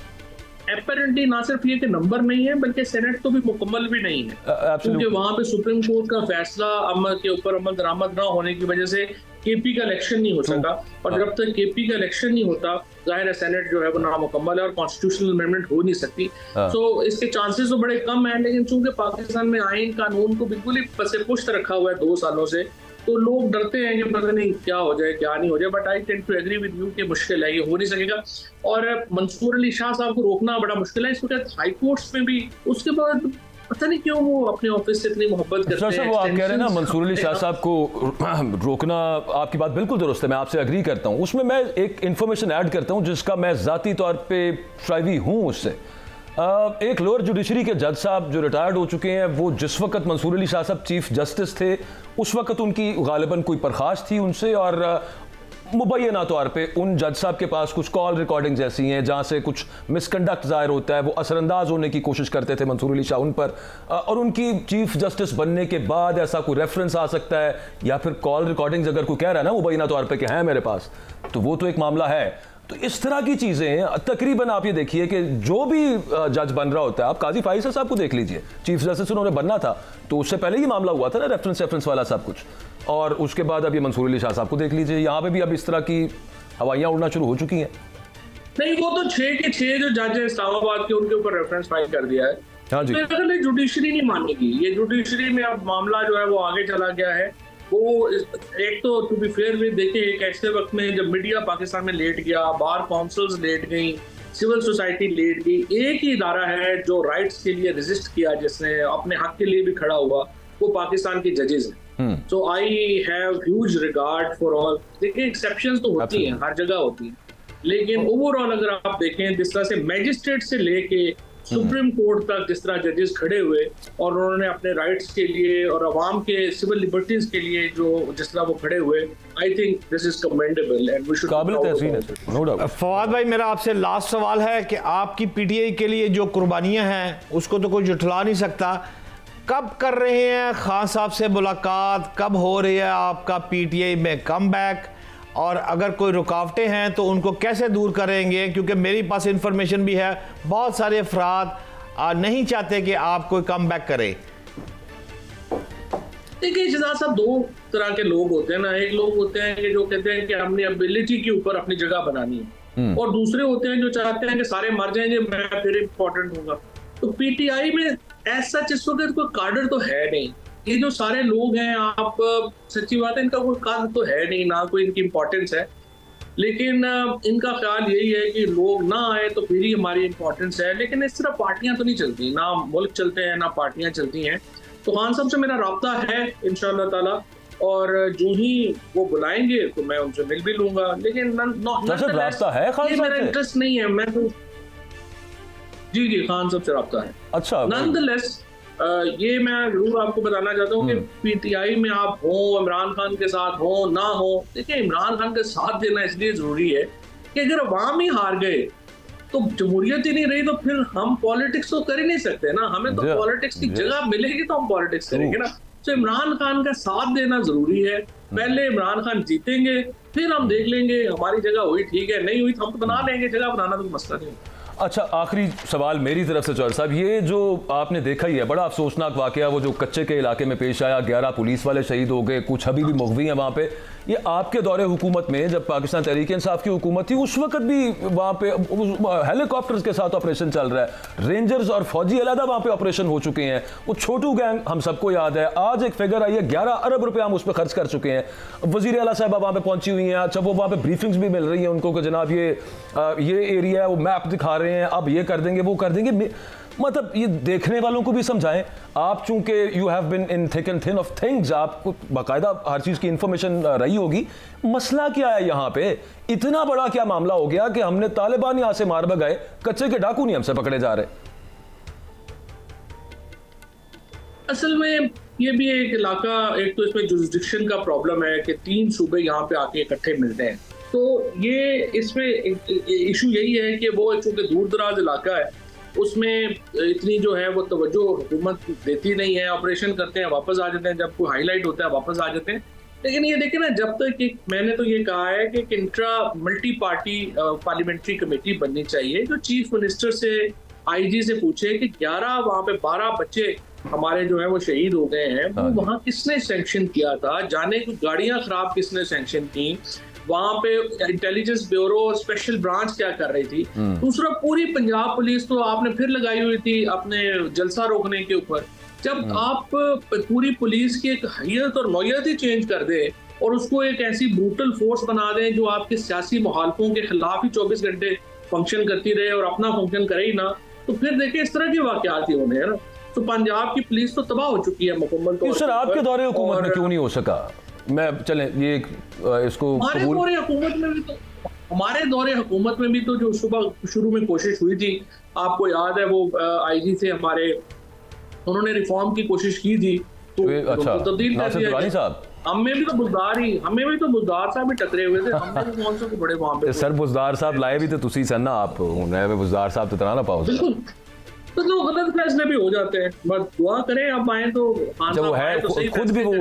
एपरेंटली ना सिर्फ ये कि नंबर नहीं है बल्कि सेनेट तो भी मुकम्मल भी नहीं है, क्योंकि वहां पे सुप्रीम कोर्ट का फैसला अमल के ऊपर अमल दरामद ना होने की वजह से केपी का इलेक्शन नहीं हो सका, और जब तक केपी का इलेक्शन नहीं होता जाहिर है सेनेट जो है वो नामुकम्मल है और कॉन्स्टिट्यूशनल अमेंडमेंट हो नहीं सकती। तो इसके चांसेस तो बड़े कम हैं, लेकिन चूंकि पाकिस्तान में आइन कानून को बिल्कुल ही पसे पुश्त रखा हुआ है 2 सालों से, तो लोग डरते हैं कि पता नहीं क्या हो जाए क्या नहीं हो जाए। But I tend to agree with you कि मुश्किल है, ये हो नहीं सकेगा। और मंसूर अली शाह साहब को रोकना बड़ा मुश्किल है। इस वक्त हाई कोर्ट्स में भी उसके बाद पता नहीं क्यों वो अपने ऑफिस से इतनी मोहब्बत करते हैं। वो आप कह रहे हैं ना मंसूर अली शाह साहब को रोकना, आपकी बात बिल्कुल दुरुस्त है, मैं आपसे एग्री करता हूं। उसमें मैं एक इन्फॉर्मेशन ऐड करता हूं जिसका मैं ज़ाती तौर पे शायवी हूं उससे। एक लोअर जुडिशरी के जज साहब जो रिटायर्ड हो चुके हैं, वो जिस वक्त मंसूर अली शाह साहब चीफ जस्टिस थे उस वक्त उनकी गालिबन कोई परखास्त थी उनसे, और मुबैना तौर पे उन जज साहब के पास कुछ कॉल रिकॉर्डिंग्स ऐसी हैं जहाँ से कुछ मिसकंडक्ट ज़ाहिर होता है, वो असरअंदाज होने की कोशिश करते थे मंसूर अली शाह उन पर, और उनकी चीफ जस्टिस बनने के बाद ऐसा कोई रेफरेंस आ सकता है या फिर कॉल रिकॉर्डिंग्स अगर कोई कह रहा है ना मुबैना तौर पे कि है मेरे पास, तो वो तो एक मामला है। तो इस तरह की चीज़ें तकरीबन आप ये देखिए कि जो भी जज बन रहा होता है, आप काजी फाइजल साहब को देख लीजिए, चीफ जस्टिस उन्होंने बनना था तो उससे पहले ही मामला हुआ था ना रेफरेंस वाला सब कुछ, और उसके बाद अब ये मंसूर अली शाह साहब को देख लीजिए, यहाँ पे भी अब इस तरह की हवाइयाँ उड़ना शुरू हो चुकी हैं। नहीं, वो तो 6 के 6 जो जज है इस्लामाबाद के, उनके ऊपर रेफरेंस फाइल कर दिया है। हाँ जी, तो जुडिशरी नहीं मानेगी, ये जुडिशरी में अब मामला जो है वो आगे चला गया है। वो एक तो टू बी फेयर में देखिए, एक ऐसे वक्त में जब मीडिया पाकिस्तान में लेट गया, बार काउंसिल्स लेट गई, सिविल सोसाइटी लेट गई, एक ही इदारा है जो राइट्स के लिए रेजिस्ट किया, जिसने अपने हक के लिए भी खड़ा हुआ, वो पाकिस्तान के जजेस हैं। So I have huge regard for all. देखिए एक्सेप्शंस तो होती हैं, हर जगह होती हैं, लेकिन ओवरऑल अगर आप देखें जिस तरह से मैजिस्ट्रेट से लेके सुप्रीम कोर्ट तक जिस तरह जजेस खड़े हुए और उन्होंने अपने राइट्स के लिए और अवाम के सिविल लिबर्टीज के लिए जो जिस तरह वो खड़े हुए, I think this is commendable and we should काबिल तहसीन है, नो डाउट। फवाद भाई, मेरा आपसे लास्ट सवाल है कि आपकी पीटीआई के लिए जो कुर्बानियां हैं उसको तो कोई जुटला नहीं सकता, कब कर रहे हैं खान साहब से मुलाकात, कब हो रही है आपका पीटीआई में कम बैक, और अगर कोई रुकावटें हैं तो उनको कैसे दूर करेंगे? क्योंकि मेरे पास इंफॉर्मेशन भी है बहुत सारे अफराद नहीं चाहते कि आप कोई कम बैक करें। देखिए शहजाद साहब, 2 तरह के लोग होते हैं ना। एक लोग होते हैं कि जो कहते हैं कि हमने एबिलिटी के ऊपर अपनी जगह बनानी है, और दूसरे होते हैं जो चाहते हैं कि सारे मर जाएंगे मैं फिर इम्पोर्टेंट होगा। तो पीटीआई में ऐसा इस वक्त कोई कार्डर तो है नहीं। ये जो सारे लोग हैं, आप सच्ची बात है, इनका कोई कार्ड तो है नहीं, ना कोई इनकी इंपॉर्टेंस है, लेकिन इनका ख्याल यही है कि लोग ना आए तो फिर ही हमारी इंपॉर्टेंस है। लेकिन इस तरह पार्टियां तो नहीं चलती, ना मुल्क चलते हैं ना पार्टियां चलती हैं। तो खान साहब से मेरा राब्ता है इंशाअल्लाह ताला, और जो ही वो बुलाएंगे तो मैं उनसे मिल भी लूंगा, लेकिन राब्ता है खान साहब मेरा इंटरेस्ट नहीं है। मैं तो जी खान साहब से राब्ता है। अच्छा, नॉनदलेस ये मैं जरूर आपको बताना चाहता हूँ कि पीटीआई में आप हो, इमरान खान के साथ हो ना हो, देखिए इमरान खान के साथ देना इसलिए जरूरी है कि अगर अवाम ही हार गए तो जमहूरियत ही नहीं रही, तो फिर हम पॉलिटिक्स तो कर ही नहीं सकते ना। हमें तो पॉलिटिक्स की जगह मिलेगी तो हम पॉलिटिक्स करेंगे ना। तो इमरान खान का साथ देना जरूरी है। पहले इमरान खान जीतेंगे, फिर हम देख लेंगे हमारी जगह हुई ठीक है, नहीं हुई तो हम तो बना लेंगे, जगह बनाना तो मसला नहीं। अच्छा, आखिरी सवाल मेरी तरफ से चौधरी साहब, ये जो आपने देखा ही है बड़ा अफसोसनाक वाकया वो जो कच्चे के इलाके में पेश आया, 11 पुलिस वाले शहीद हो गए, कुछ अभी भी मुग़वी हैं वहाँ पे। ये आपके दौरे हुकूमत में जब पाकिस्तान तहरीक इंसाफ की हुकूमत थी उस वक्त भी वहाँ पे हेलीकॉप्टर्स के साथ ऑपरेशन चल रहा है, रेंजर्स और फौजी अलहदा वहाँ पे ऑपरेशन हो चुके हैं। वो छोटू गैंग हम सबको याद है, आज एक फिगर आई है 11 अरब रुपये हम उस पर खर्च कर चुके हैं। वज़ीर आला साहबा वहाँ पे पहुँची हुई हैं। अच्छा, वो वहाँ पे ब्रीफिंग्स भी मिल रही हैं उनको कि जनाब ये एरिया है, वो मैप दिखा रहे हैं, अब ये कर देंगे वो कर देंगे। मतलब ये देखने वालों को भी समझाएं। आप चूंकि you have been in thick and thin of things, आपको बाकायदा हर चीज़ की इंफॉर्मेशन रही होगी। मसला क्या है यहाँ पे? इतना बड़ा क्या मामला हो गया कि हमने तालिबान यहाँ से मार भगाए, कच्चे के डाकू नहीं हमसे पकड़े जा रहे? असल में ये भी एक इलाका, एक तो इसमें जुरिस्डिक्शन का प्रॉब्लम है कि 3 सूबे यहाँ पे आके इकट्ठे मिलते हैं। तो ये इसमें इशू यही है कि वो चूंकि दूर दराज इलाका है, उसमें इतनी जो है वो तवज्जो हुकूमत देती नहीं है। ऑपरेशन करते हैं वापस आ जाते हैं, जब कोई हाईलाइट होता है वापस आ जाते हैं। लेकिन ये देखिए ना, जब तक मैंने तो ये कहा है कि intra multi party parliamentary committee बननी चाहिए जो चीफ मिनिस्टर से आईजी से पूछे कि 11 वहाँ पे 12 बच्चे हमारे जो है वो शहीद हो गए हैं, वो वहाँ किसने सैंक्शन किया था, जाने की गाड़ियां खराब किसने सैंक्शन की, वहाँ पे इंटेलिजेंस ब्यूरो स्पेशल ब्रांच क्या कर रही थी। दूसरा, पूरी पंजाब पुलिस तो आपने फिर लगाई हुई थी अपने जलसा रोकने के ऊपर। जब आप पूरी पुलिस की एक हैयत और नौयत ही चेंज कर दे और उसको एक ऐसी ब्रूटल फोर्स बना दें जो आपके सियासी मुखालफों के खिलाफ ही 24 घंटे फंक्शन करती रहे और अपना फंक्शन करे ही ना, तो फिर देखिए इस तरह के वाकयात ही होने हैं ना। तो पंजाब की पुलिस तो तबाह हो चुकी है मुकम्मल तौर पर। सर, आपके दौरे हुकूमत में क्यों नहीं हो सका? मैं चलें ये इसको हमारे दौरे हुकूमत में भी तो जो सुबह शुरू में कोशिश हुई थी, आपको याद है, वो आईजी से हमारे उन्होंने रिफॉर्म की कोशिश की थी, तो अच्छा, तब्दील कर दिया साहब हमें भी तो बुज़दार साहब भी टकरे हुए थे, हमने कौन से बड़े वहां पे। सर, बुज़दार साहब लाए भी तो तुसी सन ना, आप बुज़दार साहब तो तना ना पाओ। बिल्कुल, तो जो गलत फैसले भी हो जाते हैं, बस दुआ करें अब आए तो जब वो है तो खुद भी वो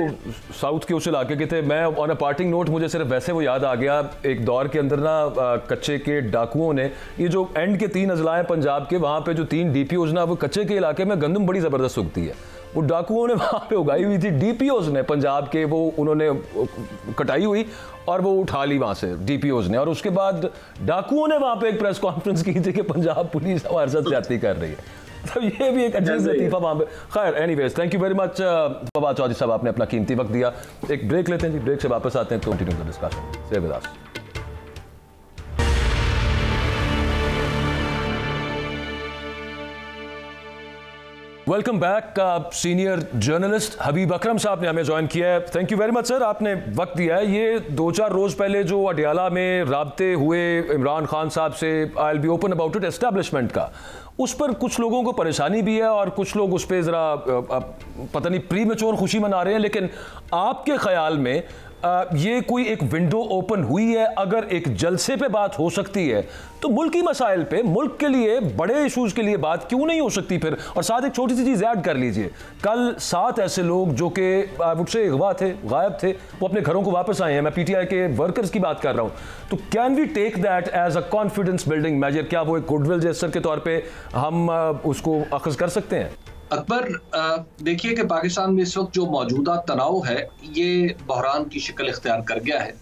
साउथ के उस इलाके के थे। मैं ऑन अ पार्टिंग नोट, मुझे सिर्फ वैसे वो याद आ गया, एक दौर के अंदर ना कच्चे के डाकुओं ने ये जो एंड के 3 अजला हैं पंजाब के, वहाँ पे जो 3 डीपीओज ना, वो कच्चे के इलाके में गंदम बड़ी ज़बरदस्त उगती है, वो डाकुओं ने वहाँ पे उगाई हुई थी। डीपीओज ने पंजाब के वो उन्होंने कटाई हुई और वो उठा ली वहाँ से डीपीओज ने, और उसके बाद डाकुओं ने वहाँ पे एक प्रेस कॉन्फ्रेंस की थी कि पंजाब पुलिस हमारे साथ ज्यादती कर रही है। तो ये भी एक अजीब लतीफा वहाँ पे। खैर, anyways, thank you very much Fawad Chaudhry साहब, आपने अपना कीमती वक्त दिया। एक ब्रेक लेते हैं जी, ब्रेक से वापस आते हैं तो continue the discussion. Stay with us. Welcome back. Senior journalist Habib Akram साहब ने हमें ज्वाइन किया है। Thank you very much sir, आपने वक्त दिया है। ये 2-4 रोज़ पहले जो अडियाला में राब्ते हुए इमरान खान साहब से, I will be open about it, establishment का, उस पर कुछ लोगों को परेशानी भी है और कुछ लोग उस पर ज़रा पता नहीं प्रीमेच्योर खुशी मना रहे हैं, लेकिन आपके ख्याल में ये कोई एक विंडो ओपन हुई है? अगर एक जलसे पे बात हो सकती है तो मुल्की मसाइल पे, मुल्क के लिए बड़े इशूज़ के लिए बात क्यों नहीं हो सकती फिर? और साथ एक छोटी सी चीज़ ऐड कर लीजिए, कल 7 ऐसे लोग जो कि मुझसे अगवा थे, गायब थे, वो अपने घरों को वापस आए हैं। मैं पीटीआई के वर्कर्स की बात कर रहा हूँ। तो can we take that as a confidence building measure? क्या वो एक गुडविल जेस्चर के तौर पर हम उसको अखज़ कर सकते हैं? अकबर, देखिए कि पाकिस्तान में इस वक्त जो मौजूदा तनाव है ये बहरान की शक्ल इख्तियार कर गया है,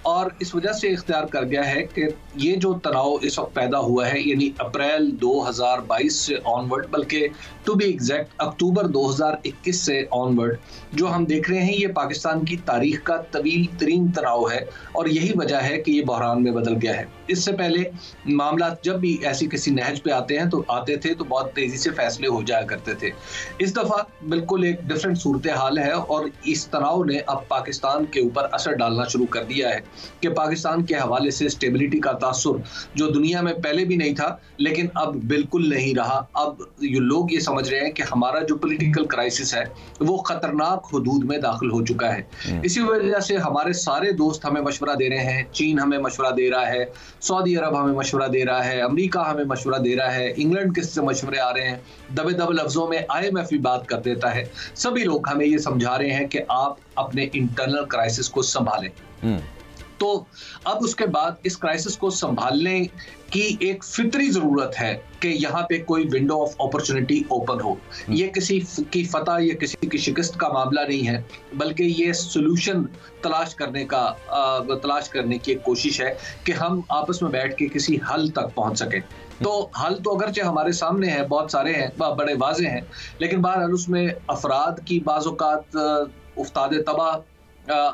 और इस वजह से इख्तियार कर गया है कि ये जो तनाव इस वक्त पैदा हुआ है, यानी अप्रैल 2022 से ऑनवर्ड, बल्कि टू बी एग्जैक्ट अक्टूबर 2021 से ऑनवर्ड, जो हम देख रहे हैं ये पाकिस्तान की तारीख का तवील तरीन तनाव है, और यही वजह है कि ये बहरान में बदल गया है। इससे पहले मामला जब भी ऐसी किसी नहज पे आते थे तो बहुत तेजी से फैसले हो जाया करते थे। इस दफ़ा बिल्कुल एक डिफरेंट सूरत हाल है, और इस तनाव ने अब पाकिस्तान के ऊपर असर डालना शुरू कर दिया है कि पाकिस्तान के हवाले से स्टेबिलिटी का तासुर जो दुनिया में पहले भी नहीं था, लेकिन अब बिल्कुल नहीं रहा। अब लोग ये समझ रहे हैं कि हमारा जो पॉलिटिकल क्राइसिस है वो खतरनाक हुदूद में दाखिल हो चुका है। इसी वजह से हमारे सारे दोस्त हमें मशवरा दे रहे हैं, चीन हमें मशवरा दे रहा है, सऊदी अरब हमें मशवरा दे रहा है, अमेरिका हमें मशवरा दे रहा है, इंग्लैंड किससे मशवरे आ रहे हैं, दबे दबे लफ्जों में IMF भी बात कर देता है। सभी लोग हमें ये समझा रहे हैं कि आप अपने इंटरनल क्राइसिस को संभालें। तो अब उसके बाद इस क्राइसिस को संभालने की एक फितरी जरूरत है कि यहाँ पे कोई विंडो ऑफ अपॉर्चुनिटी ओपन हो। ये किसी की फतह या किसी की शिकस्त का मामला नहीं है, बल्कि ये सोल्यूशन तलाश करने की एक कोशिश है कि हम आपस में बैठ के किसी हल तक पहुंच सके। तो हल तो अगरचे हमारे सामने है, बहुत सारे हैं, बड़े वाजे हैं, लेकिन बहरहाल उसमें अफराद की बाज़-औक़ात उफ्ताद तबाह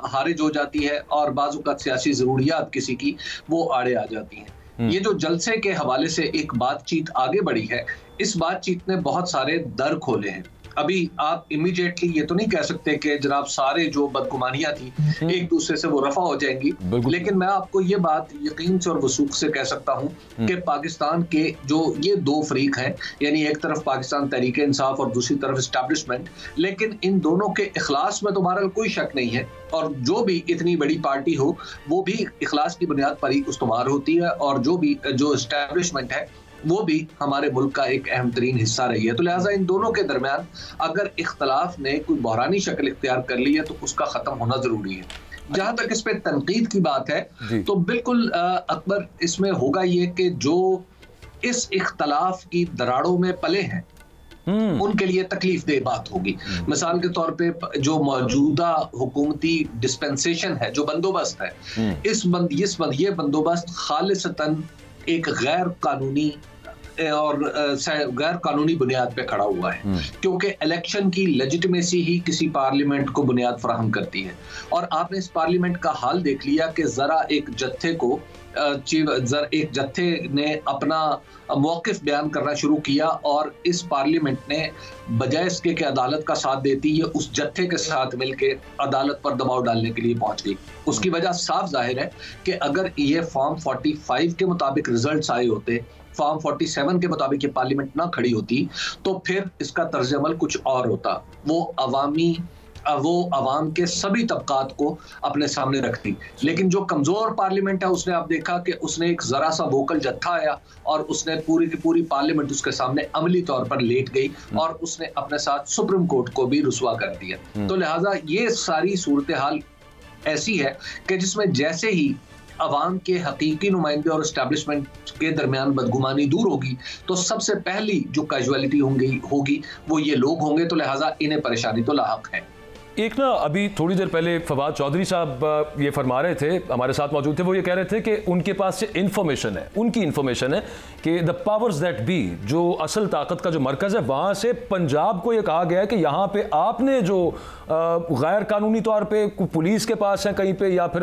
हारिज हो जाती है, और बाज़-औक़ात सियासी ज़रूरियात किसी की वो आड़े आ जाती हैं। ये जो जलसे के हवाले से एक बातचीत आगे बढ़ी है, इस बातचीत ने बहुत सारे दर खोले हैं। अभी आप इमीडिएटली ये तो नहीं कह सकते कि जनाब सारे जो बदगुमानियां थी एक दूसरे से वो रफा हो जाएंगी, लेकिन मैं आपको ये बात यकीन से और वसूख से कह सकता हूँ कि पाकिस्तान के जो ये 2 फरीक हैं, यानी एक तरफ पाकिस्तान तहरीक इंसाफ और दूसरी तरफ एस्टैब्लिशमेंट, लेकिन इन दोनों के इखलास में तो बहरहाल कोई शक नहीं है, और जो भी इतनी बड़ी पार्टी हो वो भी इखलास की बुनियाद पर ही उस्तवार होती है, और जो एस्टैब्लिशमेंट है वो भी हमारे मुल्क का एक अहम तरीन हिस्सा रही है। तो लिहाजा इन दोनों के दरमियान अगर इख्तलाफ ने कोई बहरानी शक्ल इख्तियार कर ली है तो उसका ख़त्म होना ज़रूरी है। जहां तक इस पे तनकीद की बात है तो बिल्कुल अकबर, इसमें होगा ये कि जो इस इख्तलाफ की दरारों में पले हैं उनके लिए तकलीफ दह बात होगी। मिसाल के तौर पे जो मौजूदा हुकूमती डिस्पेंसेशन है, जो बंदोबस्त है, ये बंदोबस्त खालिसतन एक गैर कानूनी और गैर कानूनी बुनियाद पे खड़ा हुआ है, क्योंकि इलेक्शन की लेजिटिमेसी ही किसी पार्लियामेंट को बुनियाद फराहम करती है। और आपने इस पार्लियामेंट का हाल देख लिया कि जरा एक जत्थे ने अपना मौकिफ बयान करना शुरू किया और इस पार्लियामेंट ने बजाय इसके कि अदालत का साथ देती है, उस जत्थे के साथ मिलकर अदालत पर दबाव डालने के लिए पहुंच गई। उसकी वजह साफ जाहिर है कि अगर ये फॉर्म 45 के मुताबिक रिजल्ट्स आए होते, फॉर्म 47 के मुताबिक ये पार्लियामेंट ना खड़ी होती, तो फिर इसका तर्ज अमल कुछ और होता। वो अवाम के सभी तबकात को अपने सामने रखती। लेकिन जो कमजोर पार्लियामेंट है, उसने आप देखा कि उसने एक जरा सा वोकल जत्था आया और उसने पूरी की पूरी पार्लियामेंट उसके सामने अमली तौर पर लेट गई और उसने अपने साथ सुप्रीम कोर्ट को भी रुसवा कर दिया। तो लिहाजा ये सारी सूरत हाल ऐसी है कि जिसमें जैसे ही अवाम के हकीकी नुमाइंदे और एस्टैब्लिशमेंट के दरमियान बदगुमानी दूर होगी, तो सबसे पहली जो कैजुअलिटी होगी वो ये लोग होंगे। तो लिहाजा इन्हें परेशानी तो लाहक है। एक ना अभी थोड़ी देर पहले फवाद चौधरी साहब ये फरमा रहे थे, हमारे साथ मौजूद थे, वो ये कह रहे थे कि उनके पास से इन्फॉर्मेशन है, उनकी इन्फॉर्मेशन है कि द पावर्स दैट बी, जो असल ताकत का जो मरकज़ है, वहाँ से पंजाब को ये कहा गया है कि यहाँ पे आपने जो गैर कानूनी तौर पे पुलिस के पास है कहीं पे, या फिर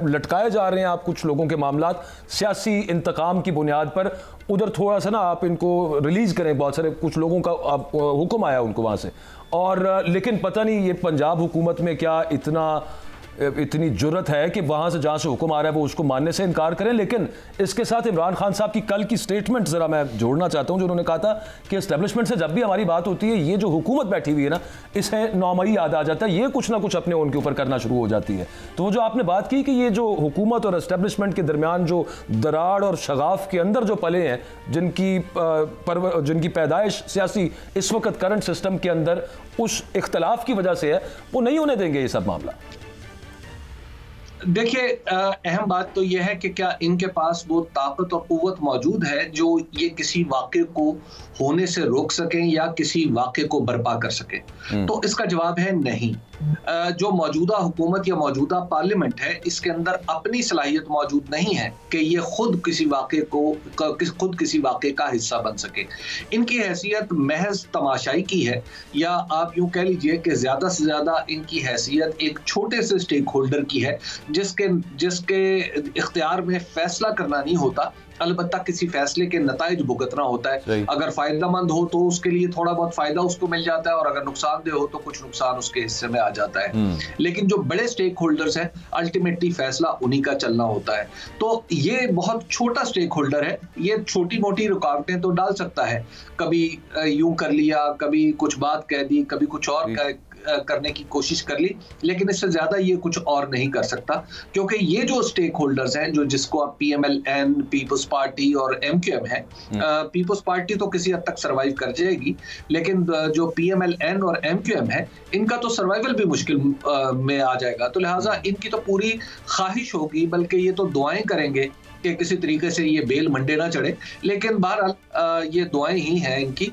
लटकाए जा रहे हैं आप कुछ लोगों के मामलात सियासी इंतकाम की बुनियाद पर, उधर थोड़ा सा ना आप इनको रिलीज करें। बहुत सारे कुछ लोगों का हुक्म आया उनको वहाँ से, और लेकिन पता नहीं ये पंजाब हुकूमत में क्या इतनी जुर्रत है कि वहाँ से जहाँ से हुक्म आ रहा है वो उसको मानने से इनकार करें। लेकिन इसके साथ इमरान खान साहब की कल की स्टेटमेंट ज़रा मैं जोड़ना चाहता हूँ, जो उन्होंने कहा था कि एस्टेब्लिशमेंट से जब भी हमारी बात होती है, ये जो हुकूमत बैठी हुई है ना, इसे नौमई याद आ जाता है, ये कुछ ना कुछ अपने उनके ऊपर करना शुरू हो जाती है। तो वो जो आपने बात की कि ये जो हुकूमत और एस्टेब्लिशमेंट के दरमियान जो दराड़ और शगाफ के अंदर जो पले हैं, जिनकी पैदाइश सियासी इस वक्त करंट सिस्टम के अंदर उस इख्तलाफ की वजह से है, वो नहीं होने देंगे ये सब मामला। देखिए, अहम बात तो यह है कि क्या इनके पास वो ताकत और कुव्वत मौजूद है जो ये किसी वाक़े को होने से रोक सकें या किसी वाक़े को बर्पा कर सकें। तो इसका जवाब है नहीं। जो मौजूदा हुकूमत या मौजूदा पार्लियामेंट है, इसके अंदर अपनी सलाहियत मौजूद नहीं है कि ये खुद किसी वाक़े का हिस्सा बन सके। इनकी हैसियत महज तमाशाई की है, या आप यूं कह लीजिए कि ज्यादा से ज्यादा इनकी हैसियत एक छोटे से स्टेक होल्डर की है, जिसके इख्तियार में फैसला करना नहीं होता, अलबत्ता किसी फैसले के नताइज भुगतना होता है। अगर फायदेमंद हो तो उसके लिए थोड़ा बहुत फायदा उसको मिल जाता है, और अगर नुकसानदेह हो तो कुछ नुकसान उसके हिस्से में आ जाता है। लेकिन जो बड़े स्टेक होल्डर्स हैं, अल्टीमेटली फैसला उन्हीं का चलना होता है। तो ये बहुत छोटा स्टेक होल्डर है, ये छोटी मोटी रुकावटें तो डाल सकता है, कभी यूं कर लिया, कभी कुछ बात कह दी, कभी कुछ और करने की कोशिश कर ली, लेकिन इससे ज्यादा ये कुछ और नहीं कर सकता। क्योंकि ये जो स्टेक होल्डर्स हैं, जिसको आप PMLN, पीपल्स पार्टी और MQM है, पीपल्स पार्टी तो किसी हद तक सरवाइव कर जाएगी, लेकिन जो PMLN और MQM है, इनका तो सर्वाइवल भी मुश्किल में आ जाएगा। तो लिहाजा इनकी तो पूरी ख्वाहिश होगी, बल्कि ये तो दुआएं करेंगे कि किसी तरीके से ये बेल मंडे ना चढ़े। लेकिन बहरहाल ये दुआएं ही हैं इनकी,